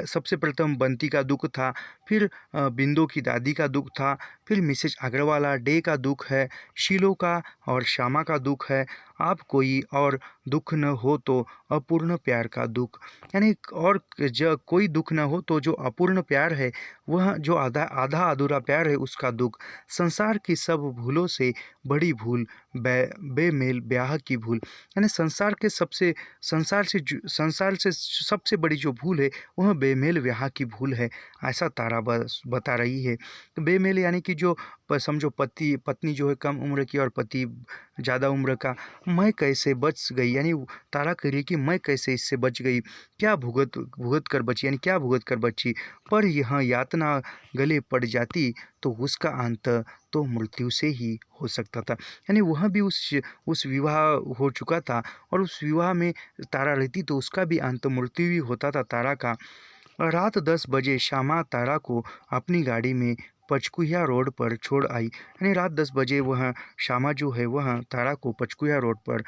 सबसे प्रथम बंटी का दुख था, फिर बिंदु की दादी का दुख था, फिर मिसेज अग्रवाला डे का दुख है, शीलो का और श्यामा का दुख है। आप कोई और दुख न हो तो अपूर्ण प्यार का दुख, यानी और जो कोई दुख न हो तो जो अपूर्ण प्यार है, वह जो आधा अधूरा प्यार है उसका दुख। संसार की सब भूलों से बड़ी भूल बेमेल ब्याह की भूल, यानी संसार से सबसे बड़ी जो भूल है वह बेमेल ब्याह की भूल है, ऐसा तारा बस बता रही है। तो बेमेल यानी कि जो समझो पत्नी जो है कम उम्र की और पति ज़्यादा उम्र का, मैं कैसे बच गई, यानी तारा कह रही है कि मैं कैसे इससे बच गई, क्या भुगत भुगत कर बची, यानी क्या भुगत कर बची। पर यह यातना गले पड़ जाती तो उसका अंत तो मृत्यु से ही हो सकता था। यानी वह भी उस विवाह हो चुका था, और उस विवाह में तारा रहती तो उसका भी अंत मृत्यु ही होता था तारा का। रात 10 बजे श्यामा तारा को अपनी गाड़ी में पचकुहिया रोड पर छोड़ आई। यानी रात 10 बजे वह श्यामा जो है वह तारा को पचकुहिया रोड पर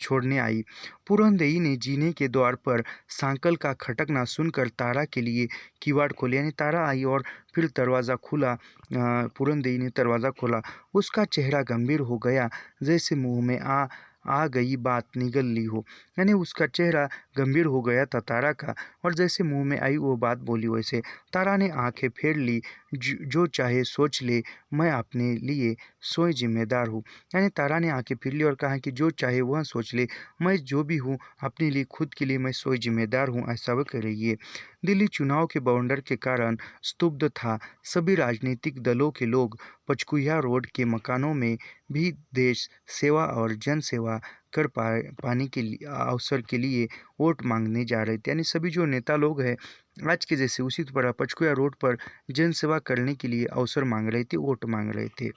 छोड़ने आई। पूरनदेई ने जीने के द्वार पर सांकल का खटकना सुनकर तारा के लिए किवाड़ खोले। यानी तारा आई और फिर दरवाज़ा खुला। पूरनदेई ने दरवाज़ा खोला। उसका चेहरा गंभीर हो गया, जैसे मुंह में आ गई बात निगल ली हो। यानी उसका चेहरा गंभीर हो गया था तारा का, और जैसे मुंह में आई वो बात बोली वैसे। तारा ने आंखें फेर ली। जो चाहे सोच ले, मैं अपने लिए स्वयं जिम्मेदार हूँ। यानी तारा ने आंखें फिर ली और कहा कि जो चाहे वह सोच ले, मैं जो भी हूँ अपने लिए, खुद के लिए मैं स्वयं जिम्मेदार हूँ, ऐसा वह कह रही है। दिल्ली चुनाव के बवंडर के कारण स्तब्ध था। सभी राजनीतिक दलों के लोग पचकुहिया रोड के मकानों में भी देश सेवा और जन सेवा कर पाने के लिए अवसर के लिए वोट मांगने जा रहे थे। यानी सभी जो नेता लोग हैं आज के जैसे उसी तरह पचकुया रोड पर जन सेवा करने के लिए अवसर मांग रहे थे, वोट मांग रहे थे।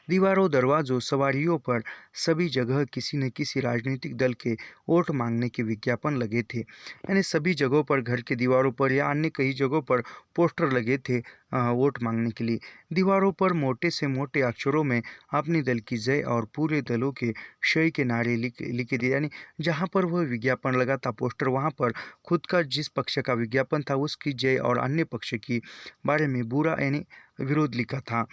दीवारों, दरवाज़ों, सवारियों पर सभी जगह किसी न किसी राजनीतिक दल के वोट मांगने के विज्ञापन लगे थे। यानी सभी जगहों पर, घर के दीवारों पर या अन्य कई जगहों पर पोस्टर लगे थे वोट मांगने के लिए। दीवारों पर मोटे से मोटे अक्षरों में अपने दल की जय और पूरे दलों के शय के नारे लिखे दिए। यानी जहाँ पर वह विज्ञापन लगा था पोस्टर, वहाँ पर खुद का जिस पक्ष का विज्ञापन था उसकी जय और अन्य पक्ष की बारे में बुरा यानी विरोध लिखा था।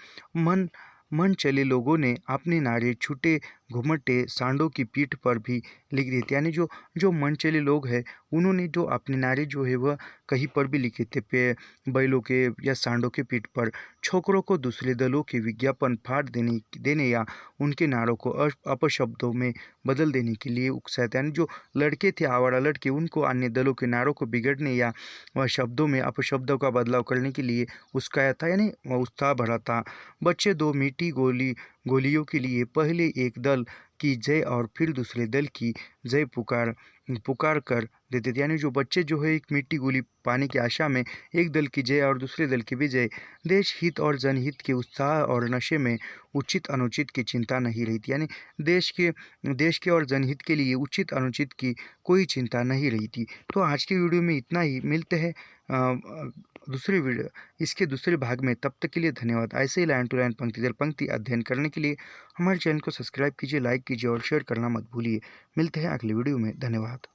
मन चले लोगों ने अपने नारे छूटे घुमटे सांडों की पीठ पर भी लिख दिए थे। यानी जो जो मन चले लोग हैं उन्होंने जो अपने नारे जो है वह कहीं पर भी लिखे थे, पे बैलों के या सांडों के पीठ पर। छोकरों को दूसरे दलों के विज्ञापन फाड़ देने या उनके नारों को अपशब्दों में बदल देने के लिए उकसाया था। यानी जो लड़के थे, आवारा लड़के, उनको अन्य दलों के नारों को बिगड़ने या शब्दों में अपशब्दों का बदलाव करने के लिए उस्काया था, यानी उत्साह भरा था। बच्चे दो मीठी गोलियों के लिए पहले एक दल की जय और फिर दूसरे दल की जय पुकार कर देते थे। यानी जो बच्चे जो है एक मीठी गोली पाने की आशा में एक दल की जय और दूसरे दल की विजय। देश हित और जनहित के उत्साह और नशे में उचित अनुचित की चिंता नहीं रही थी। यानी देश के और जनहित के लिए उचित अनुचित की कोई चिंता नहीं रही थी। तो आज के वीडियो में इतना ही। मिलते हैं दूसरे वीडियो इसके दूसरे भाग में। तब तक के लिए धन्यवाद। ऐसे ही लाइन टू लाइन, पंक्ति दर पंक्ति अध्ययन करने के लिए हमारे चैनल को सब्सक्राइब कीजिए, लाइक कीजिए और शेयर करना मत भूलिए। मिलते हैं अगले वीडियो में। धन्यवाद।